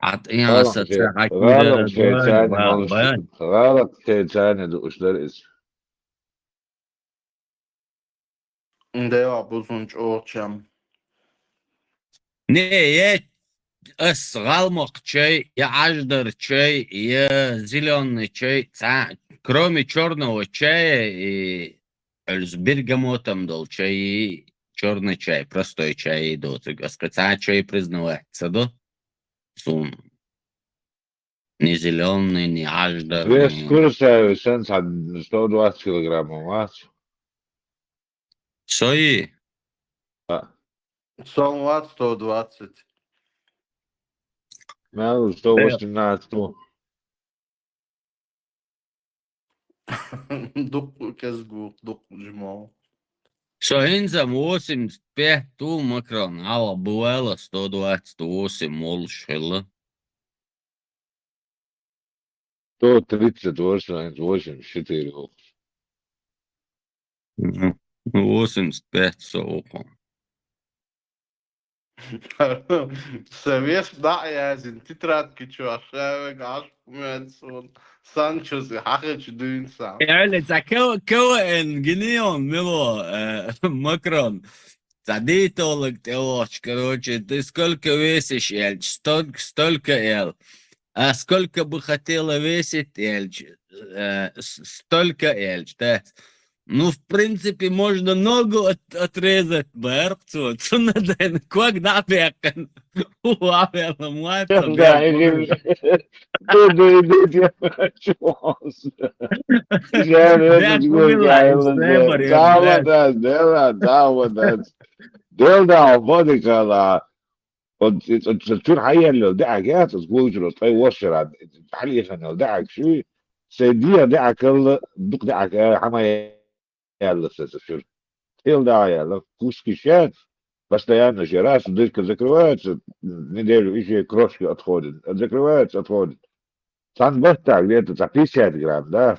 At ya satsa غالب شيء ثاني غالب شيء ثاني دوش در اسم Deva buzunç oğçam. Ne ye ас галмок чай, я аждар чай, я зеленый чай, кроме черного чая и с бергамотом дал чай, и черный чай, простой чай идут. Специально чай признавается, да? Сум. Не зеленый, не аждар. вес курса сенс 120 килограммов мать Сои. Солват 120. ما 118 Дук кезгу, дук жмол. Соинзам 85 тул макрон, ала бывало 128 молшила. 138 84 85 соуко. Совеш да язин, тетрадки чу ашавек ашкумятсон. Санчоз хахач дуинсам. يعني كوين جنيون ملو ماكرون تعديتو لك تقولش короче ты сколько весишь Эльч столько Эл а сколько бы хотела весить Эльч столько Эльч да. Ну, в принципе, можно ногу отрезать, бэрцу, цунаден, когда бекан, уавела муату, Да, Tudo идет, я чувствую. Делда vodka la تشوف حيا لو دعك يا تقول له طيب وشر حاليا خلنا دعك شو سيديا دعك دق دعك حما يلا شو تيل دعيا كوسكيشات постоянно же раз дырка закрывается неделю еще крошки отходят закрывается отходит сам вот так где-то за 50 грамм да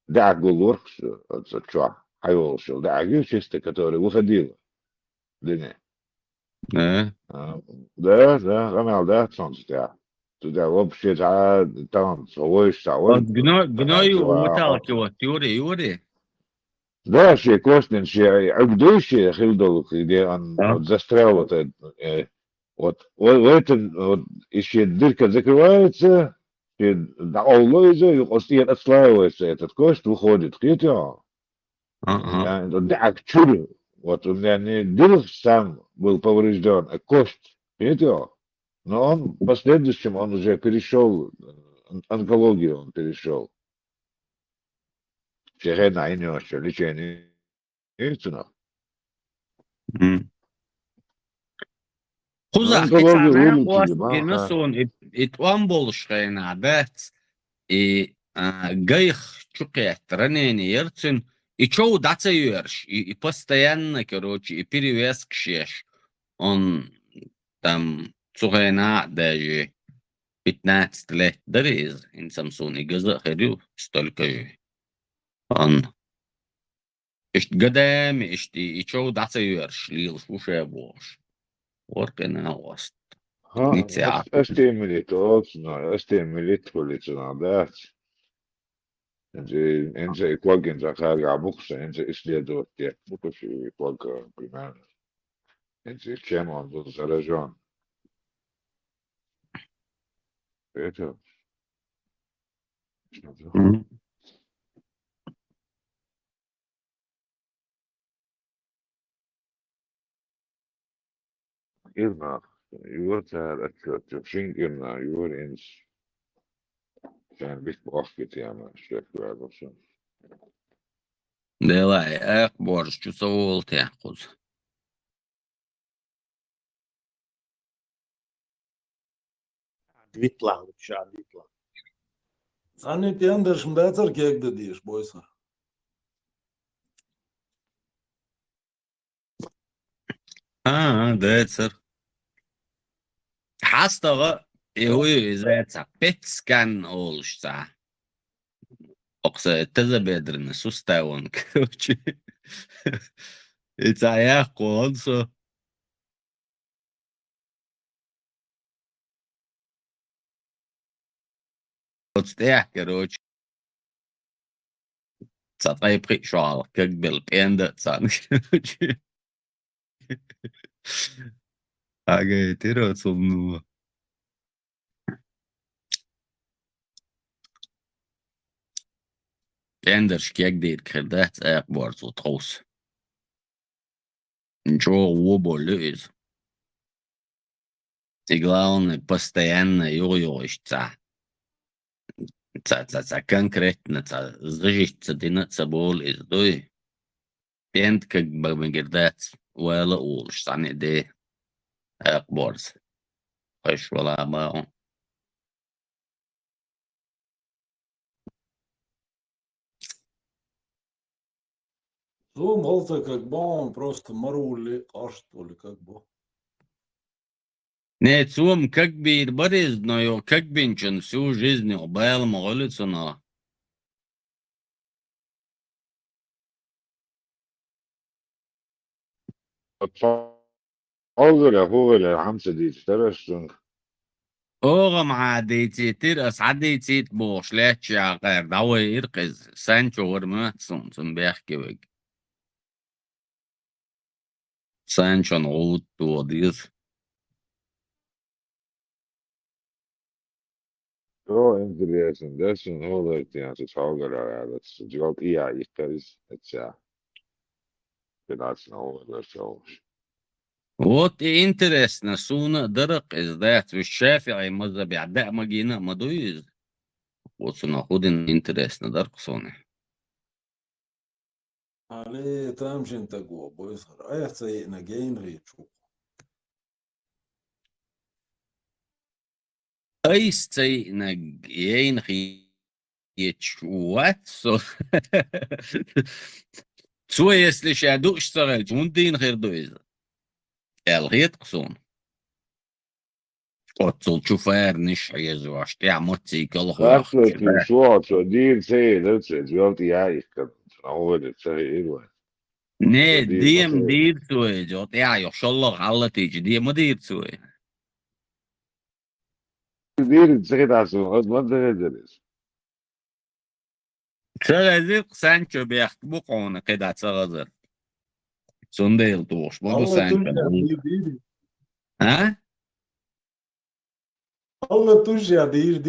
дак гулурк что хайол что дак чисто который выходил Dine. Ne? ده أنا ده صنص ده. ده вообще там свой Od gnoju سوا. utalki ot Juri. ده شيء كوستن شيء عقدو شيء خلدو كده أن Ja. застрял вот еще дырка закрывается, да Аллоиза и остается отслаивается этот кость выходит, видите? Да, чудо. Вот у меня не дырк сам был поврежден, а кость, видите? Но он в последующем он уже перешел, онкологию он перешел. Шехена и нёсся, лечение истина. Kuzak Онкология itana вылечили, kuas маха. girmeson it wan bolşkayna bet гайх чукет ранение ерцин и чоу даца юерш и постоянно, короче, и перевес кшеш. Он там цугайна даже 15 лет дариз ин Самсуни газа херю столько же. Он ишт гадам ишт и чоу даца юерш лил шуше бош. Оркена ост. Estimilit точно, estimilit полицина, да. Энже кваген захага букса, энже исследовать те, букаши квага примерно. Энже чем он был заражен. Это. Irna, juurtaar het Schinken, juur eens. Zijn best beacht ja, maar slecht werk of zo. Давай, эх, борщ, чувствовал тебя, куз. Vitla, uçağı vitla. אני תיאנדר שמבצר כיגדדיש, בויסר. Да, цар. Хастага, и зайца, пецкан олшца. Окса, тазабедрный суставон, короче. И цаях консо. Вот стях, короче. Цатай пришел, как был пенда, цан, короче. Ага, ты рад сумного. Anders kijk dit kredet wordt zo trots. Ничего уболеет. И главное, постоянно юрьёшься. Ца конкретно, зажиться ты над собой издой. Пент как бы мегердать, уэла улш, сани де, борс. Хош вала бао. Ну, Малта как бы он просто марули, а что ли, как бы. Не, цум как бы борис, но ё как бинчен всю жизнь обаял молиться на. هو خمسة دي ترى Oğlum adetidir, as adetit boşlek ya kadar davayır kız. Sen çoğurmuşsun, sen belki. Sen çon oğut doğduyuz. О, интересно, да, что новое тянется, чаугара, это джигал и я, их кажется, это 15 новое, что. Вот и интересно, суна дырок издает, Шафи'и мазаби, да магина мадуиз. Вот суна худин интересно, дырок суна. عليه تامشين تقوى بويسر ايه سيئنا جاين غيتشو Ай сцей на гейн хиечуат, со. Цу если шадуш сараль, мундин хердуиз. الغيط قصون قصول شوفير نش يزواش تاع موتسيكل That's what you saw, so did say, that's it, you have to yeah, you can always say it. Ne Değil diyeyim mesela. deyip söyleyecek. Ya yok şallah Allah teyci diye mi deyip söyle. Değil çıkıdarsın. O zaman dereceler. Sığızık sen çöbek bu konu kadar sığızır. Son değil doğuş. Bu Allah sen tuşa çöbek. değil. Ha? Allah tuşa değil.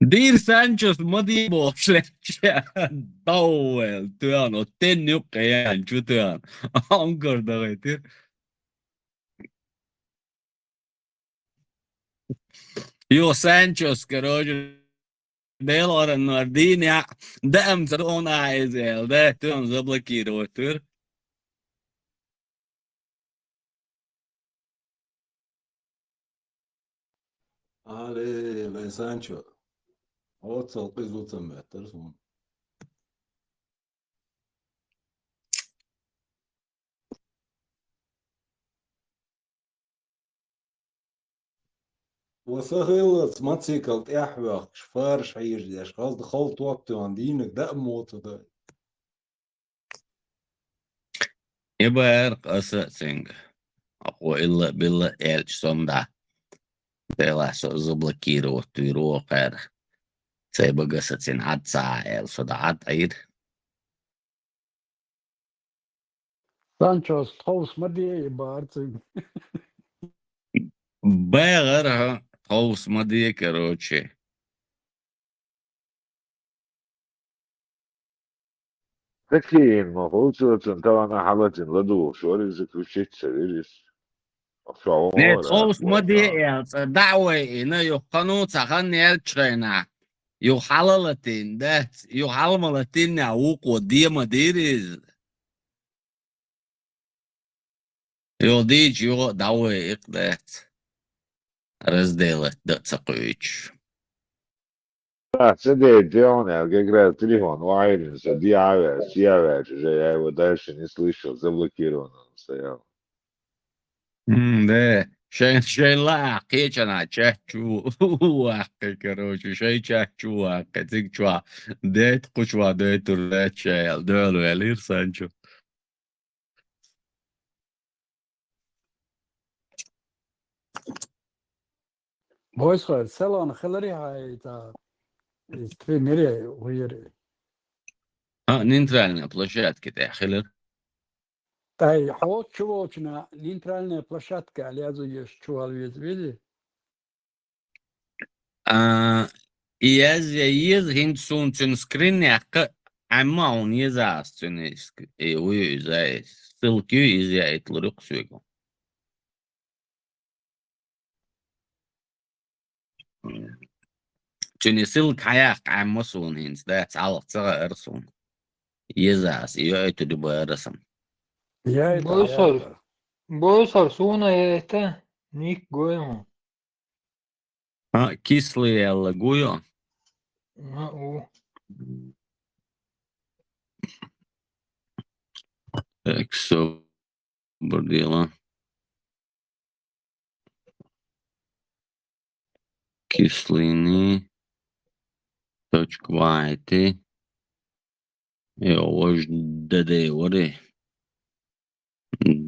Dir Sanchez ma di boşleşe. Dawel tuyan o ten yok kayan tuyan. Ankar da getir. Yo Sanchez короче Дейлор Нардиня дам зрон айзел да тун заблокировать. Allez, les Sancho. Otsal kız otsam beter. وسهل ماتسيكل احوق شفارش عيش ديش قصد خلط وقت عندينك ده موت ده Iber asasing. Ako illa billa elch sonda. Dela so заблокировать рокер. Це багасацин отца ел сода атаид. Sancho Strauss ma diye bağırsın. Бэгэр тоус мади, короче. Такие, но получается, там она халатин ладу, что ли, заключить царились. Что, Не да, тоус мади вот, ел. Дауэ ина юхану цахан елчрена. Юхалалатин, да. Юхалмалатин я уко диамадириз. Юдич ю дауэ икдет. Разделать да цакуич. да, сидеть, он, как играет в телефон, вайринса, диавец, уже я его дальше не слышал, заблокирован он стоял. Да. شيء لا كيشنا تشاتشو واقع كروش شيء تشاتشو واقع تيجوا ديت قشوا ديت ولات شيء دول ولير سانشو Boys var. Selan خلري هاي تا استري nereye وير. ها نينترالنا площадки те хилер Taj hoću nintralne площадка, ali ja još čuval vidi. يز يز هند سون تن سكرين يق اما اون يزاس تن وي زي سلكي يزي يطلق سويكو تن سلك حياق اما سون هند ذات على تصغى ارسون يزاس يؤتو دبا رسم Ya Bolsor, suna je nik gojemo. كيسلي لاغويو اكسو برديلا кислины точка вайти يوج ددي وري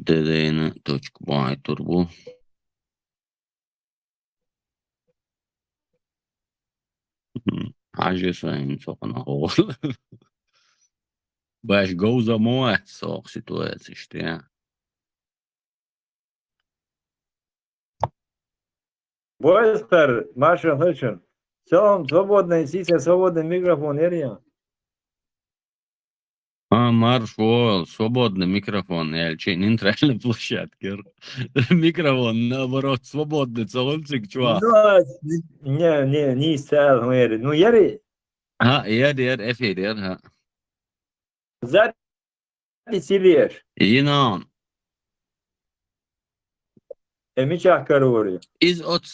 ددينا точка واي تربو حاجة ساين سوقنا هول باش جوزا موات سوق سيتواتي شتيا Бойстер, Маша Хычен. Все, свободный, сейчас свободный микрофон, Ирия. маршал, свободный микрофон, я чей нейтральной площадке. Микрофон, наоборот, свободный, целунцик, чувак. Не стал, Мэри. Ну, Ири. يا افيد ها Сзади сидишь. ينام Мечах корори. из от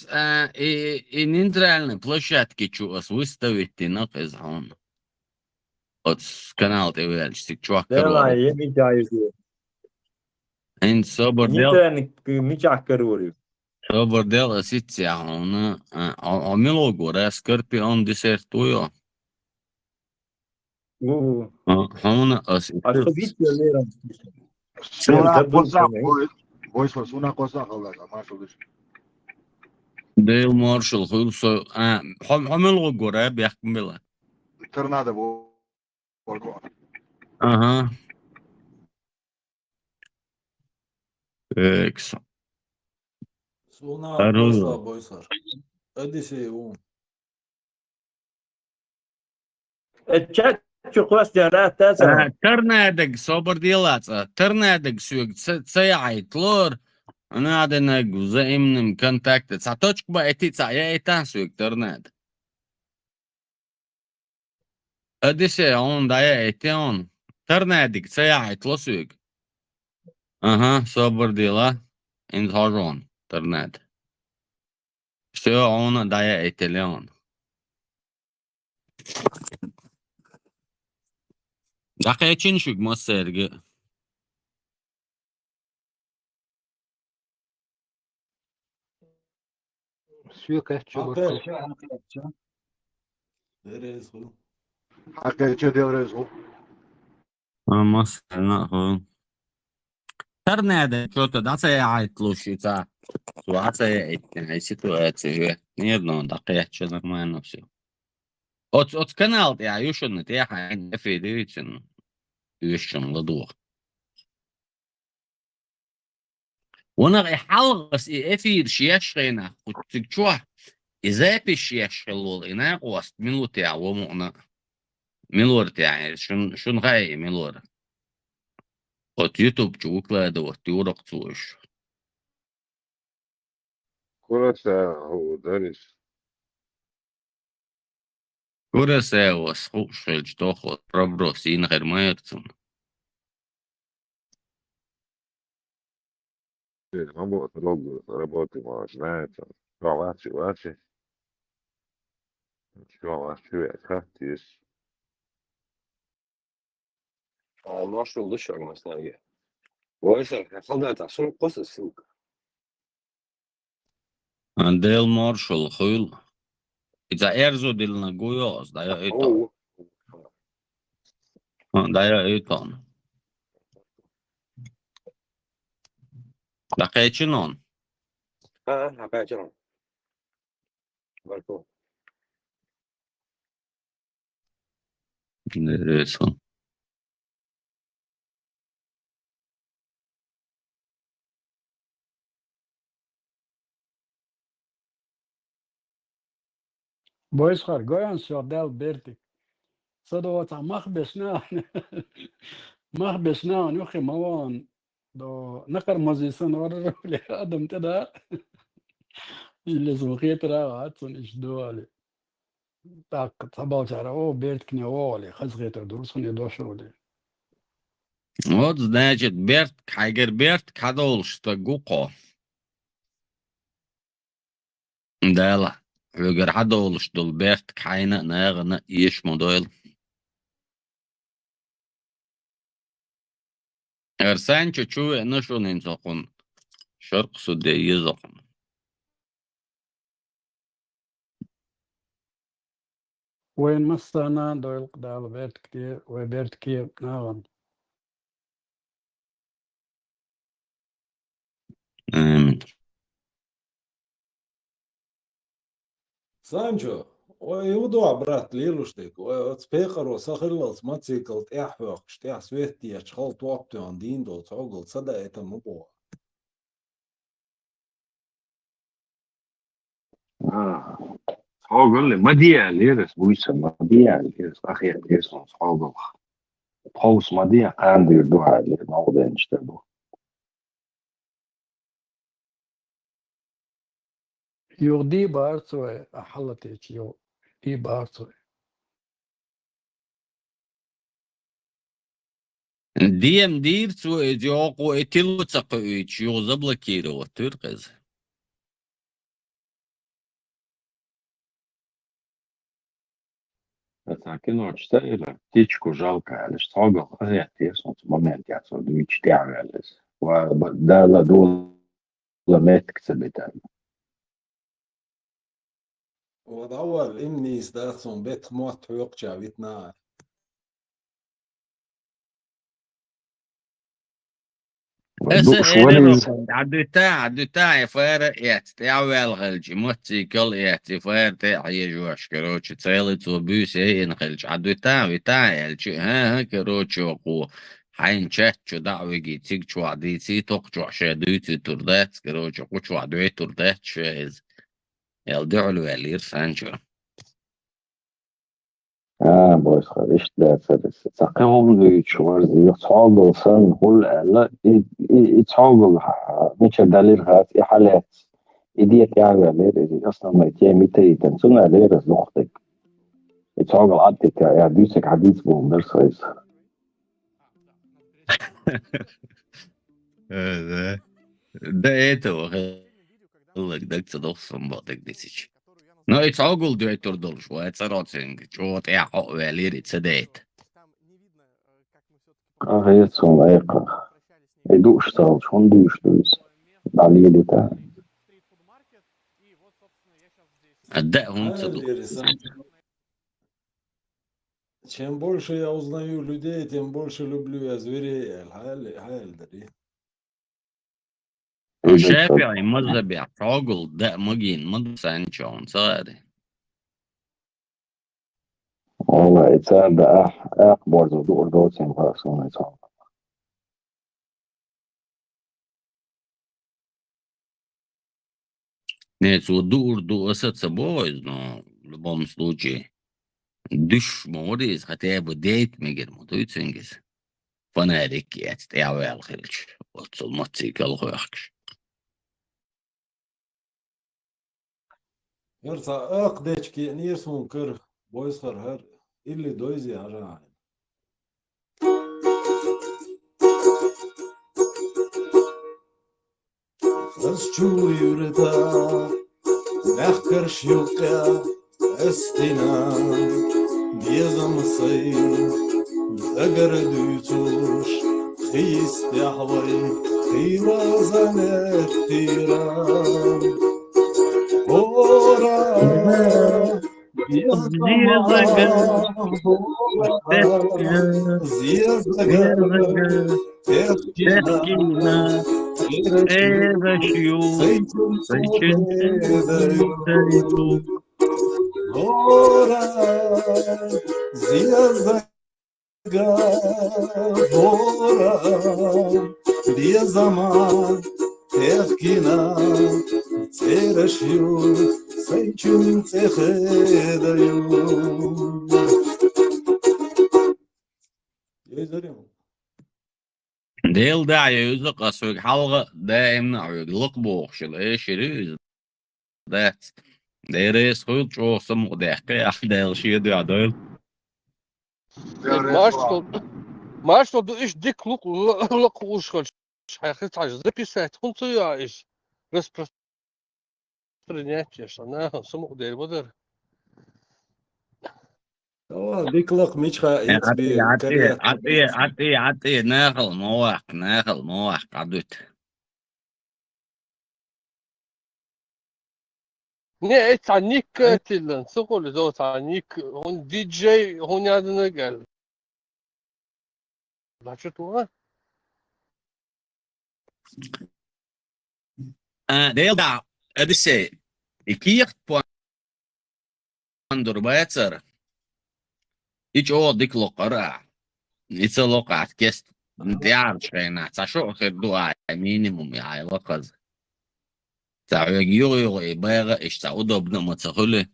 нейтральной площадки чувак выставить нахез он от канал ТВ чувак Давай, я мечаю. ان صبر ديل Нейтральный мечах корори. صبر ديل سيتي هون عملوا جورا سكربيون ديسيرتويو هون أس Alfabetiyle öğren. Una Tabii cosa, ne? boys, una cosa Allah, maşallah. ديل مارشال خلصوا حمل غورة بيحكم بلا Tornado bu. أها إكس Suna أرو posta boysar. Hadi şey o. Çak question rätt alltså. ترنادق صوبر ديلات ترنادق سوق تسيعي تلور أنا عادنا جزء من كونتاكت ساتوش بقى تسعي إيتان سوق ترناد أديسي هون دايا إيتان ترنادق تسيعي تلوسوق أها صوبر ديلا إن هارون ترناد سو هون دايا إيتاليان دقيقة شنشوق ما سرقة Hakkı şey hakkı. Neresi bu? Hakikaten diyoruz o. ما سرنا هون ترناد شو تدعي تلوشيتا سواعتا إتنين سيتواتي نيرنو دقيقة شنو ما نفسي أوت كانال يا يوشن تيا حين في ديتن يوشن لدوق وانا حلقس افير شيشنا وتكشوا اذا بشيش حلول انا قوست ملو تاع ومؤنا ملور تاع شن غاي ملور قلت يوتيوب تشوك لا دوت يورق توش Kurasa هو دارس. كورسا وسخوش الجتوخو بربروسين غير ما يرتون ما بقى لوجو رباطي ما سمعت. واتي. شو خاتيس. Marshall dışarı mesela. Oysa kaldı son قصص. ديل مارشال خيل اذا ارزو ديلنا جويوز دايا ايتون دايا ايتون دقيقة حكاية برضو. نرسم Boysar, gojan så del Bertik. Så då var mach besna nu khimawan do nakar mazisan war le adam tada اللي زوقيت راه عطن ايش دوالي تاك تبع ترى او بيرتكني والي خزغيت دروسني دوشولي Вот, значит, Берт, Хайгер Берт, кадол, что гуко. Дала. Люгер хадол, что Берт, кайна, наверное, ешь модойл. Эрсан чучу, нашу нинзокон. Шорк суде езокон. وين مستانا دويل قدال بيرت كتير وبيرت كيف ناغن آمين. Sancho, o judo brat lilustik, o speaker o sakhillas matsikalt ehwaq, shteh swehti ja schalt waptu an dindo togol sada eta mubo. صاغل ما دي ليرس بويسا ما دي ليرس أخي ليرس صاغل خوص ما دي قاندي الدعاء اللي موضع نشتبه يو دي بارتو أحلتك يو دي بارتو ديم دير تو اديوقو اتلو تسقو يو زبلكيرو ترقز. لكن اشتغل تيجكو جالكا على اشتغل أزيتي صوت مومنت يعني صوت دويتش تعمل وده لا دول ما تكسبت O dawal imni isdatson bet mot huyok chavitna. دو شوالي عدوتا فارق تعوال غلج موتي كل فارق يجوش كروش تسيلت وبوسي إن غلج عدوتا يلج ها كروش وقو حين شاتشو دعوة جيتيك شو عديتي توقع شادوتي تردات كروش وقو عدوي تردات شايز يلدعو الوالير سانشو boys işte derse sakın diyor çuvar diyor sağol sen hol la sağol مش دليل هات حالات ديت يعني ليه اصلا ما يتعمل تيتن سنة ليه رزقتك سağol عدك يا دوسك حديث بهم درس ده ايه تو لك دك تصدق بعدك ديسيش No, it's all good director dolš, it's a rocing, čo te ja hovelir cedet. هي صنايقة يدوش صار شون دوش دوس علي اللي تا الدق هم تصدق. Чем больше я узнаю людей, тем больше люблю я зверей. الشافعي مذهبي عقل دق مجين مدرسة شون صادي. والله إنسان ده أكبر دور دوتين فرسون إنسان. Нет, вот дур أسد boys, но в любом случае دش موريز хотя бы дейт мегер мотуйцингис. فنادق يتعوى الخلج وتصمتي كالخوخش. يرسا أقديش نيرس منكر بويسخر هر اللي دويزي عجاين. أسجو يوردا نحكر شيوكا استنا بيزم صير زجر دوتوش خيس يحوي خيرا زنك تيران هورا زيزجر تحكينا إذا شيوخ سيكون هورا زيزجر هورا بيا زمان تحكينا تيرشيو سيكون تخيديو يزريو ديل داعي يوزق أسوق حلقة دائما عيق بوخشل إيش يريز ذات ديريس خيط شو سمو دحكي أحدال شي دي عدال ما что du ich dick look ушхol хоть записать он то я иш распространять что на саму дербодер ديكلق ميشخا يتبي عطي ناخل مواق عدوت не تعنيك تلن سقول زو تعنيك هون دي جي هون عندنا قال لا شو ديل دع أدسي إكيخ بواندر باتر إيش أو ديك لقرا إيش لقعت كست نتعرف شينا تشو خير دوا مينيموم يا لقز تعيجيو يبغى إيش تعودوا بنا ما تقوله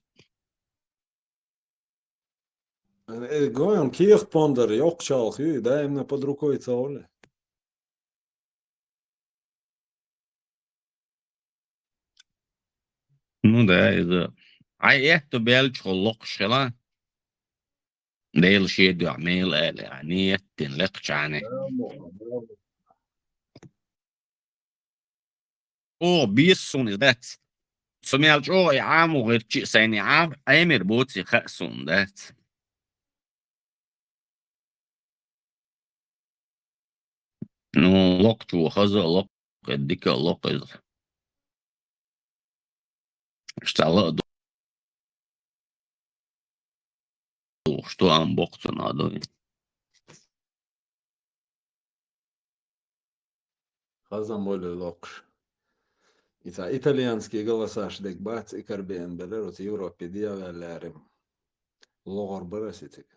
Gojem kirchponder jokšal, dajem pod rukovica ole. Ну да, это. А это بيلش خلق شلا ديل شيء دو عميل يعني يتنلقش عنه أو بيسون ذات سمعت أو يعامو غير شيء سيني عام أمر بوتي خأسون ذات نو لقت وخزا لق الدكا لقز اشتغل что анбоксу надо. Хазан более локш. Ita italijanski galasaşdek bats ikarbeyen beler ot Европе diyaverlerim. Logar barasitik.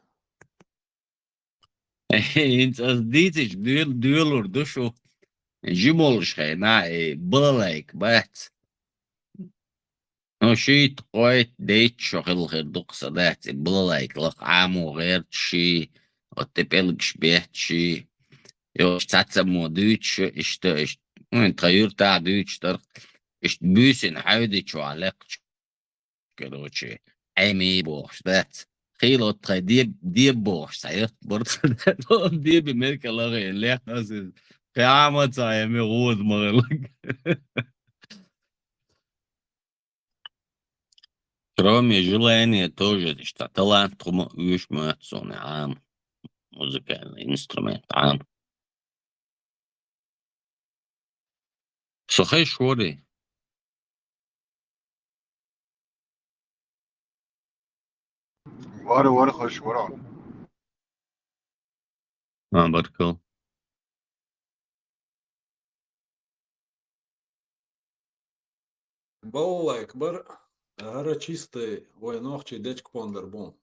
Ints as dīciš dūlur dušu. Žimolškai, nā, balaik, bet. No šīt qoit deitšo hilgir duqsa dāci balaik laq āmu غير شي وتبلغش بيت شي يو اشتاتسمو دوتش اشت تغير تاع دوتش در اشت بيسن حاودي شو عليك كروتشي عمي بوش دات خيلو تغي ديب بوش سايت برضه ديب امريكا لغي اللي خاسس قيامة سايمي غوض مغلق Кроме желания тоже, что талант уж муатсоны, музыкальный инструмент, Сухой шоры. واره خوش وران Баркал. Балалайк бар. Гара чистый войнохчий дечк пондер бом.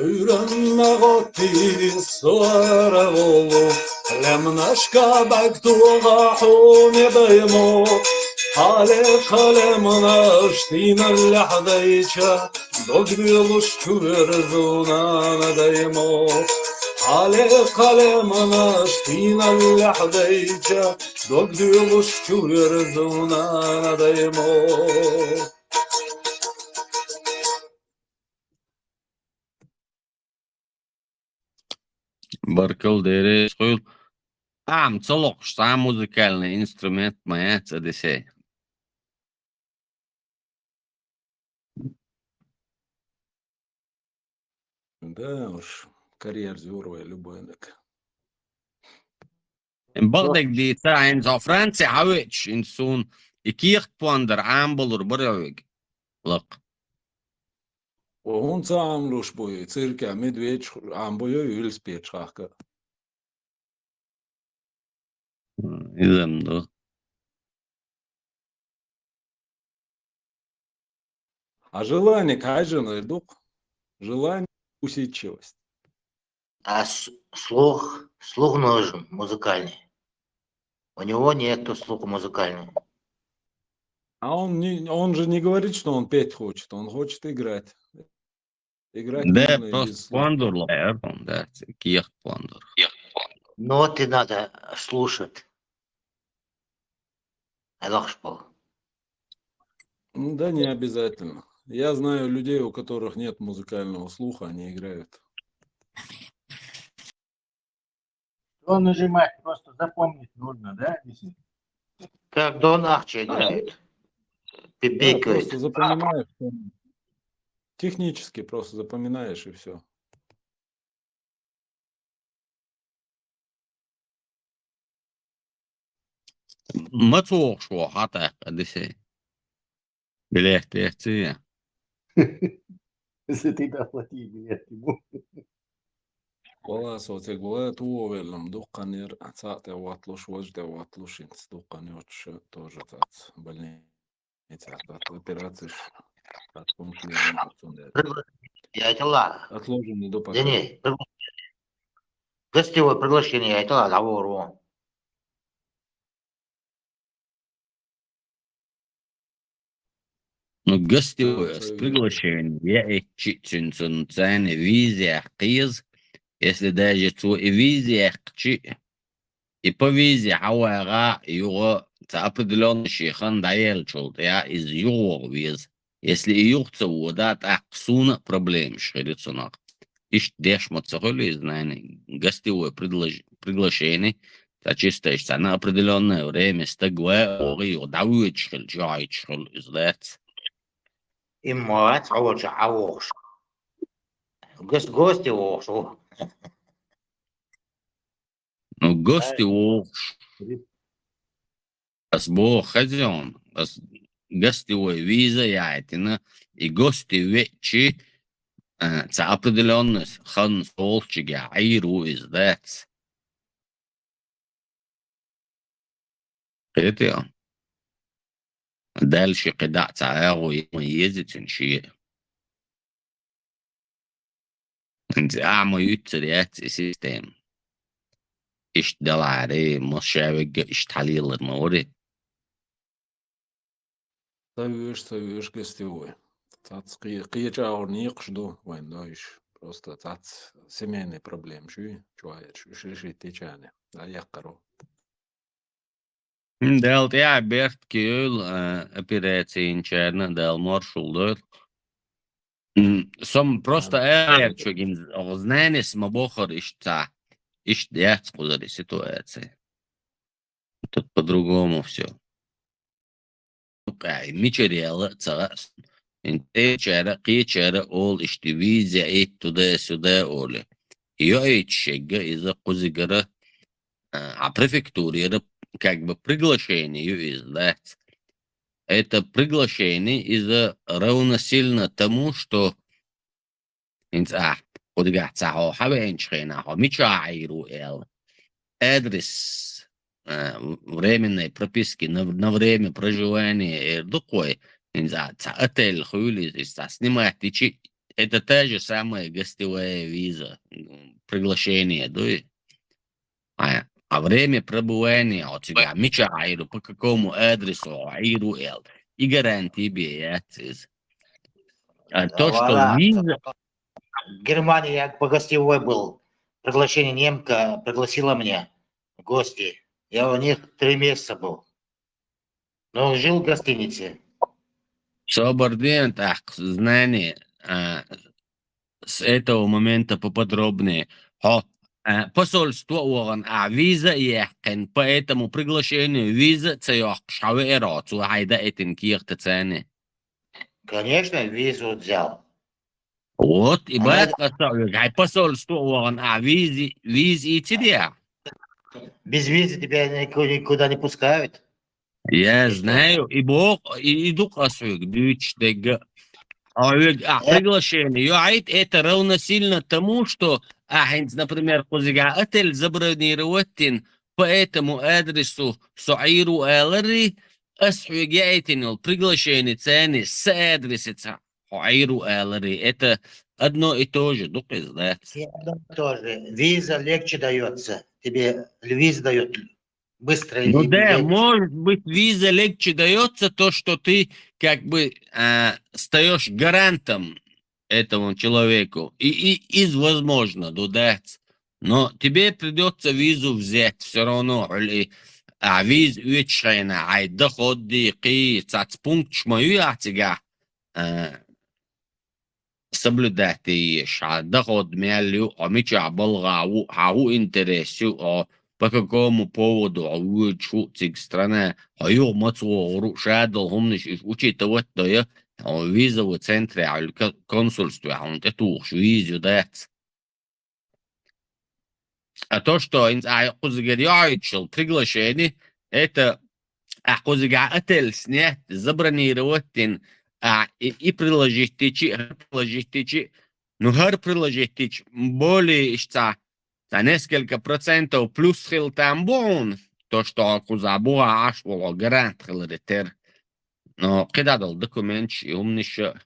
Үйренме ғотти суара болу, лемнашка бактуға хуне байму, حالي قلمنا اشتينا اللحظيشة دقبيل شكور زونانا دايمو حالي قلمنا اشتينا اللحظيشة دقبيل شكور زونانا دايمو Баркал дерес хуйл. Целок, сам музыкальный инструмент моя цедесей. Да уж, карьер здоровый любойник. Багдик ди таин за Франция хавич инсун икиcht пандер амболур баравик. Лак. وهون تعملوش بوي цирка медведь عم بوي يلسبيت шахка. Идем, да. А желание, каждый дух, желание усидчивость. А слух нужен музыкальный. У него нету слуха музыкального. А он же не говорит, что он петь хочет, он хочет играть. Играть Да, можно и просто без слуха. пандур лаэрон, да, киcht пандур. Ноты надо слушать. Да не обязательно. Я знаю людей, у которых нет музыкального слуха, они играют. Что нажимать, просто запомнить нужно, да? Как Дон Ахчи играет. Да, Пипикает. просто запоминаешь. Технически просто запоминаешь и все. Мацуох шо хата адесей. Билет tehtiin. Если ты доплати билет ему. والله صوتك ولا تو ولم دقنير ساعة واتلوش وجده واتلوش انت دقنيوش тоже тат больница тат операцииш тат помощник Я айтала. отложенный до пока. Не, гостевое приглашение я айтала говорю. Ну, гостевое с приглашением. Я читинсон цены визия қиз. Если даже цу и визия чи и по визе хауэра юго определенный шейхан даел чулт я из юго виз. Если югца удат аксуна проблем шхерицунак. Иш деш мацахоли знание гостевое приглашение. Это чисто есть на определенное время стагве ори удавит шхел джай шхел издать. И мать, а вот же ауш. Гости ошу. Ну, гости уж. As bo хазяин, as гостевой виза яйтина, и гости вечи за определенность хан солчига айру издать. Это дальше когда تعاو يميزة شيء. انت اعمى يتريات سيستم. ايش دلعري مشابق ايش تحليل المورد. Ставишь гостевой. Қиячауыр не қыжду, вайндаешь. Просто тат семейный проблем. Чуает, решить течане. А я коров. Дел я берт кюл операции инчерна дел маршулдер. Сом просто эрчугин знание смобохор ишта. Ишт дяц кудari ситуации. Тут по-другому все. Мичерела царас. Интечера, кичера, ол иштивизия, эйт туда-сюда, оли. Ее эйчега из-за кузигара, а префектуре как бы приглашение издать. Это приглашение из-за равносильно тому, что адрес временной прописки на время проживания такой, отель хули, снимать это та же самая гостевая виза, приглашение, да? А время пребывания у тебя мечайру по какому адресу айру эл и гарантии биятиз. То, что виза... В Германии я по гостевой был. Приглашение немка пригласила меня в гости. Я у них 3 месяца был. Но жил в гостинице. Соборден, так, знание с этого момента поподробнее. Посольство орган, а виза яхкен, поэтому приглашение виза цеях шавеэрот, хайда этин кирта цены. Конечно, визу взял. Вот, и бать касаю, посольство орган, а виз и тебя. Без визы тебя никуда не пускают. Я знаю, и бог, и иду касаю, дючтега. Приглашение, это равносильно тому, что например, отель забронировать по этому адресу Саиру Эллари, приглашение цены с адреса Саиру Эллари. Это одно и то же, Тоже. Виза легче дается. Тебе виза дает быстро. Ну да, может быть, виза легче дается, то, что ты как бы стаешь гарантом этому человеку. И возможно, дать. Но тебе придется визу взять все равно. А виз вечерина, ай доход дикий, цацпункт шмаю атига соблюдать и доход мялю, а меча болгау, хау интересу, по какому поводу учить страна, а ее мацуору шадал хумниш учитывать, да я визовый центр, консульство, он это уж визу дать. А то, что приглашение, это отель снять, забронировать и приложить, ну, приложить более, за несколько процентов плюс хил там бон, то, что кузабуа аж было гарант хилритер. Но когда дал документ, и умнище,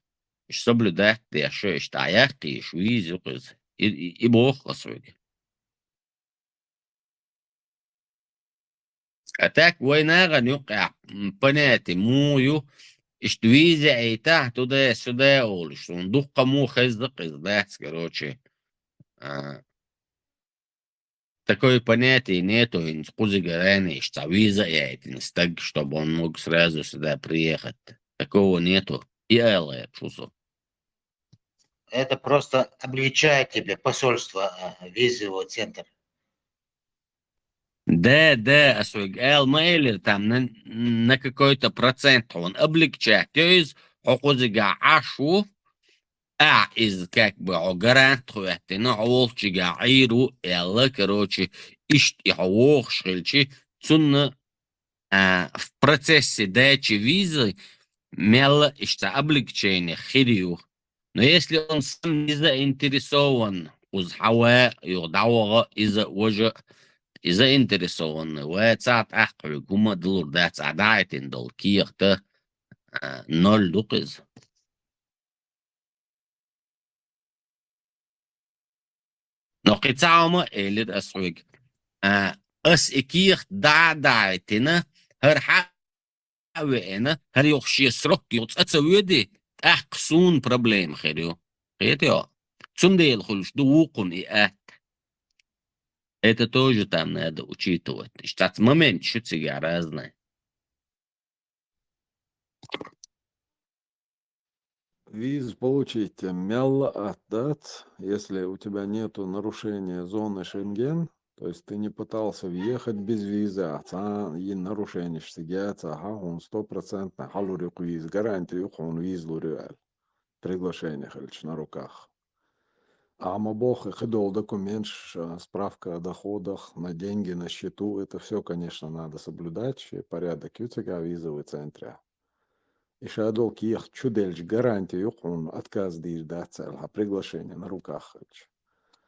соблюдать, я что, я визу, и бог освоит. А так, война ганюка, понятие, мою, что виза и та, туда-сюда, что он дух кому хездак издать, короче. Такое понятие нету, что виза яйтинс, так, чтобы он мог сразу сюда приехать. Такого нету. И это чувство. Это просто облегчает тебе посольство, визовый центр. Да, Эл-Мейлер там на какой-то процент он облегчает. То есть, ашу, из как бы гарант хуятина олчига айру элла короче ишт и хавох шхельчи цунна в процессе дачи визы мелла ишта облегчение хирию. Но если он сам не заинтересован уз хава юдавага из-за уже и заинтересован, وساعات أحكي كوما دلور دات عدايتين دول كيخت نول دوقز. نقطة عامة إلى أسوق أس إكيخ دايتنا هر حاوينا هر يخشي سرق يوت أتسويدي أحكسون بروبليم خيريو خيريو تسنديل خلش دوقن إيه. Это тоже там надо учитывать. Штат момент чуть-чуть разное. Виз получить мелла отдать, если у тебя нету нарушения зоны Шенген, то есть ты не пытался въехать без визы, а и нарушение штигяца, он 100% халурик виз, гарантию он виз луриаль. Приглашение хальч на руках. А мабох и ходол документ, справка о доходах, на деньги, на счету, это все, конечно, надо соблюдать, и порядок ЮЦК визовый центре. И шадол киях чудельч гарантию, он отказ дишь да цель, а приглашение на руках.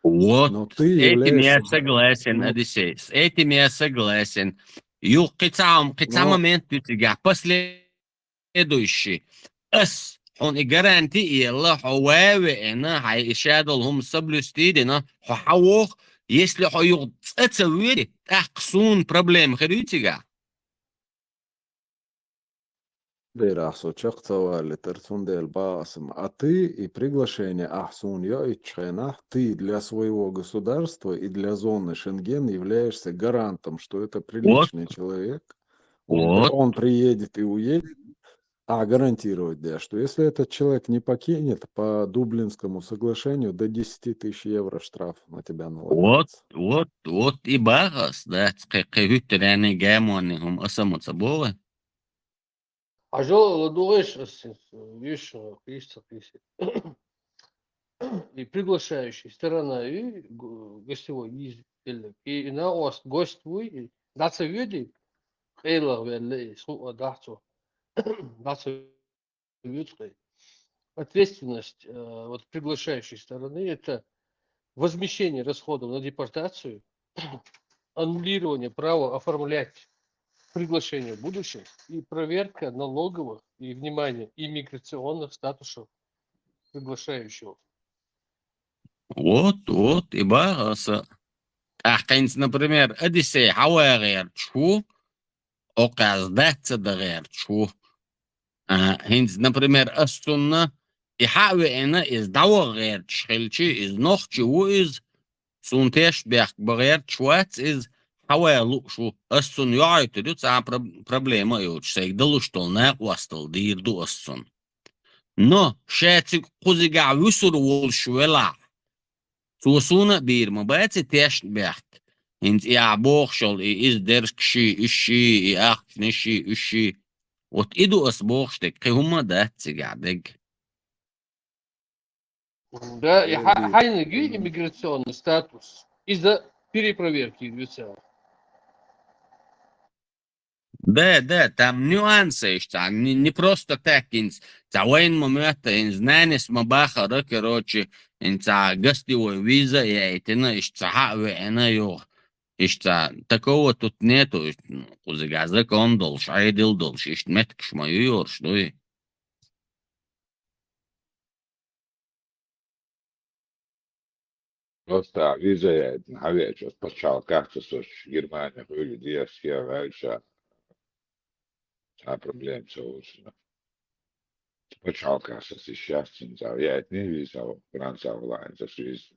Вот, Но с ты этим я являешься... согласен, Одиссей, с этим я согласен. Кицам момент ЮЦК, последующий. Он и гарантии الله حواوي انا هيشادل هم سبلستيدنا حوخ если هيغ تصوري تحقسون проблем خريتيغا Дырахсо чахцавали терцундел басом, а ты и приглашение ахсун я и чхена, ты для своего государства и для зоны Шенген являешься гарантом, что это приличный человек. Он приедет и уедет. А гарантировать, да, что если этот человек не покинет, по Дублинскому соглашению до 10 тысяч евро штраф на тебя налагается. Вот и багас, да, кайгютеряне гамонихум асамуцаболы. А жо ладуэш, видишь, и приглашающий сторона, и гостевой, и на ост гость твой, даться види, хейла верли, суа дацу, даться види. Ответственность вот приглашающей стороны – это возмещение расходов на депортацию, аннулирование права оформлять приглашение в будущем и проверка налоговых и, внимание, иммиграционных статусов приглашающего. Вот и багаса. Ахкинс, например, Одиссей хауагер чху, оказдаться дагер чху. Хинс, например, Астунна, и хауэна из дауагер чхельчи, из нохчи уиз, сунтеш бях багер чхуац из хауэлу шу. Астун яйту, це проблема юч, сейгдалу штолна уастал дирду Астун. Но, шэцик кузига висур волшвела. Сусуна бир мабайцы теш бях. Хинс, я бохшол, и из дершкши, ищи, и ахниши, ищи. Вот иду осбохштек, кайхума да цигадег. Да, и хайнеги иммиграционный статус из-за перепроверки лица. Да, там нюансы еще, не просто так, за воин момента, знанес мабаха, короче, за гостевой виза, я этина, хавена ё, такого тут нету, кузыгазык он долж, айдил долж, меткш мою ёрш, ну. Просто виза навечер почал как-то с Германия были диаспора раньше, а проблем соусна. Почал как-то сейчас за я не виза Франция онлайн за связь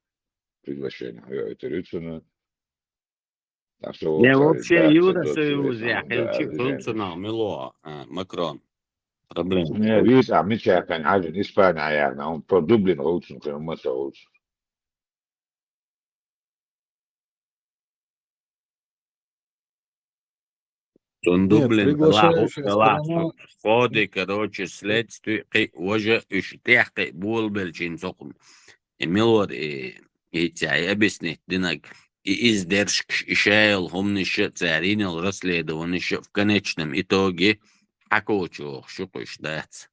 приглашение это ритуально. Я вообще Евросоюз, я хочу функционал, мило, Макрон. Проблем. Не, виза, мы чекаем, один Испания, я, он про Дублин лучше, чем мы соус. Нет, Сундублин, приглашающая сторона, ходы, короче, следствие, уже ищтехты, булбельчин соком. Милор, и тебе объяснить, динак, и издержки шейл, хумнище, царинил, расследование в конечном итоге, hakouču šukuš dēts.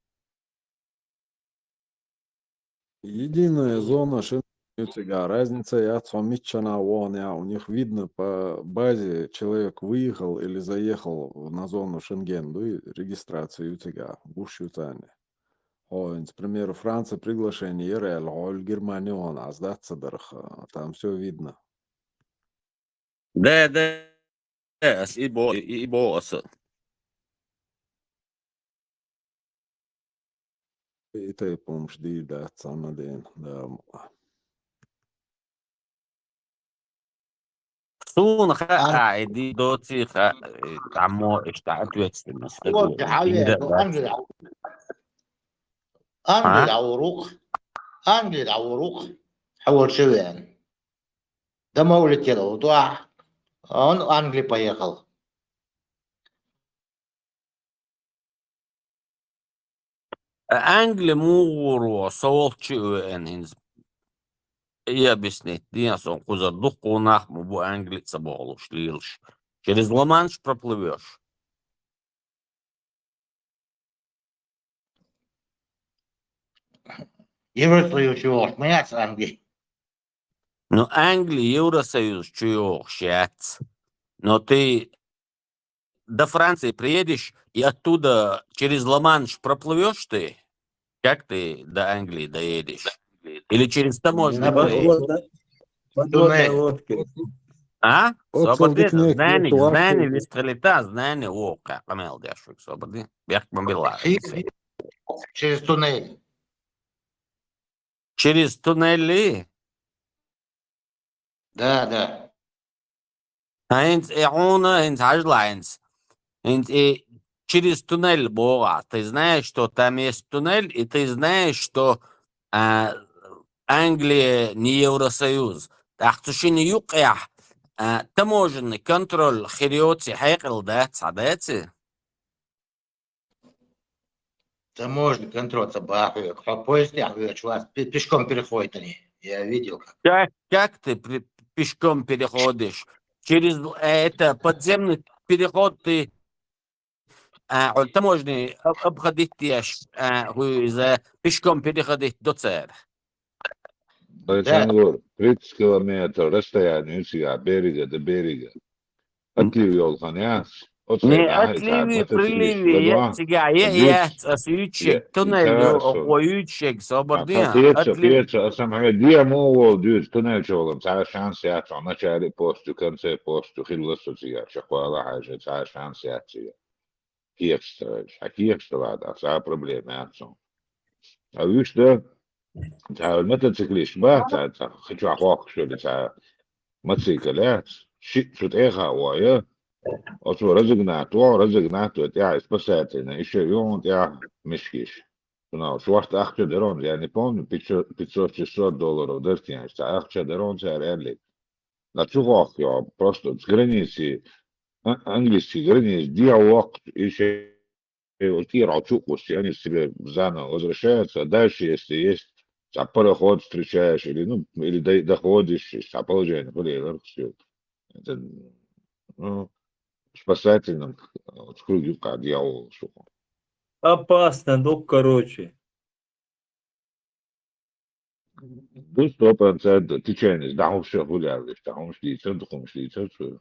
единая зона Шенгена, разница я Митчана Уоня, у них видно по базе, человек выехал или заехал на зону Шенген, и регистрацию у тебя, бушютане. К примеру, Франция приглашение, ИРЛ, Германия, он, а сдаться там все видно. Да, и босс. И ты помнишь, да, самоден, да. Сунха, иди до тиха, там ответственность. Вот, Англия, Аурук, حول شوية. Дома улетел, да, он в Англию поехал. Англия муру солчу энинз. Я объяснить, я сон кузар духу нахму бу Англии соболу шлилш. Через Ла-Манш проплывешь. Евросоюз чего, смеяться Англии. Ну, Англия, Евросоюз, чего, щец. Но ты до Франции приедешь, и оттуда через Ла-Манш проплывешь ты? Как ты до Англии доедешь? Или через таможню? Подводная лодка. А? Свободи, Отсылдыкне знание, вистрелита, знание, ока. Помел дешек, свободи. Бях бомбила. Через туннель. Через туннели? Да. Инц иуна, инц ажлайнц. Инц и через туннель Бога. Ты знаешь, что там есть туннель, и ты знаешь, что Англия не Евросоюз. Ахтушини юкях. Таможенный контроль хириоти хайкал дать садати. Таможенный контроль, по поезде, вас пешком переходят они. Я видел. Как ты пешком переходишь? Через это подземный переход ты таможенный обходить за пешком переходить до церкви. Alexander, 30 kilometru расстояние от берега до берега. Отливи olhan Не отливи, приливи, я освещик, туннель, оючек, свободия. Пьетро, Дия мол, дюз, туннель чолом, цара шанс ятся, в начале посту, в конце посту, хилосу цигар, шахуала хаже, цара шанс ятся. Киевстроишь, а Киевстро ладно, цара проблемы ятся. А вы что? Цара мотоциклист, хочу охох, что ли, цара мотоциклет, шут эха, оя. Отцу разогнато, я спасательно, еще и он, я мешкиш. Ну, шварт ахча дерон, я не помню, $500-600 дыртяешь, а ахча дерон, я реально. На чувак, я просто с границы, английский границ, диалог, еще утирал чукус, они себе заново возвращаются, а дальше, если есть, а пароход встречаешь, или доходишь, а положение, блин, все. Это, ну, спасательном кругу к дьяволу. Опасно, ну, короче. Тут 100% течение, да, все гуляли, там шлица, духом шлица, все.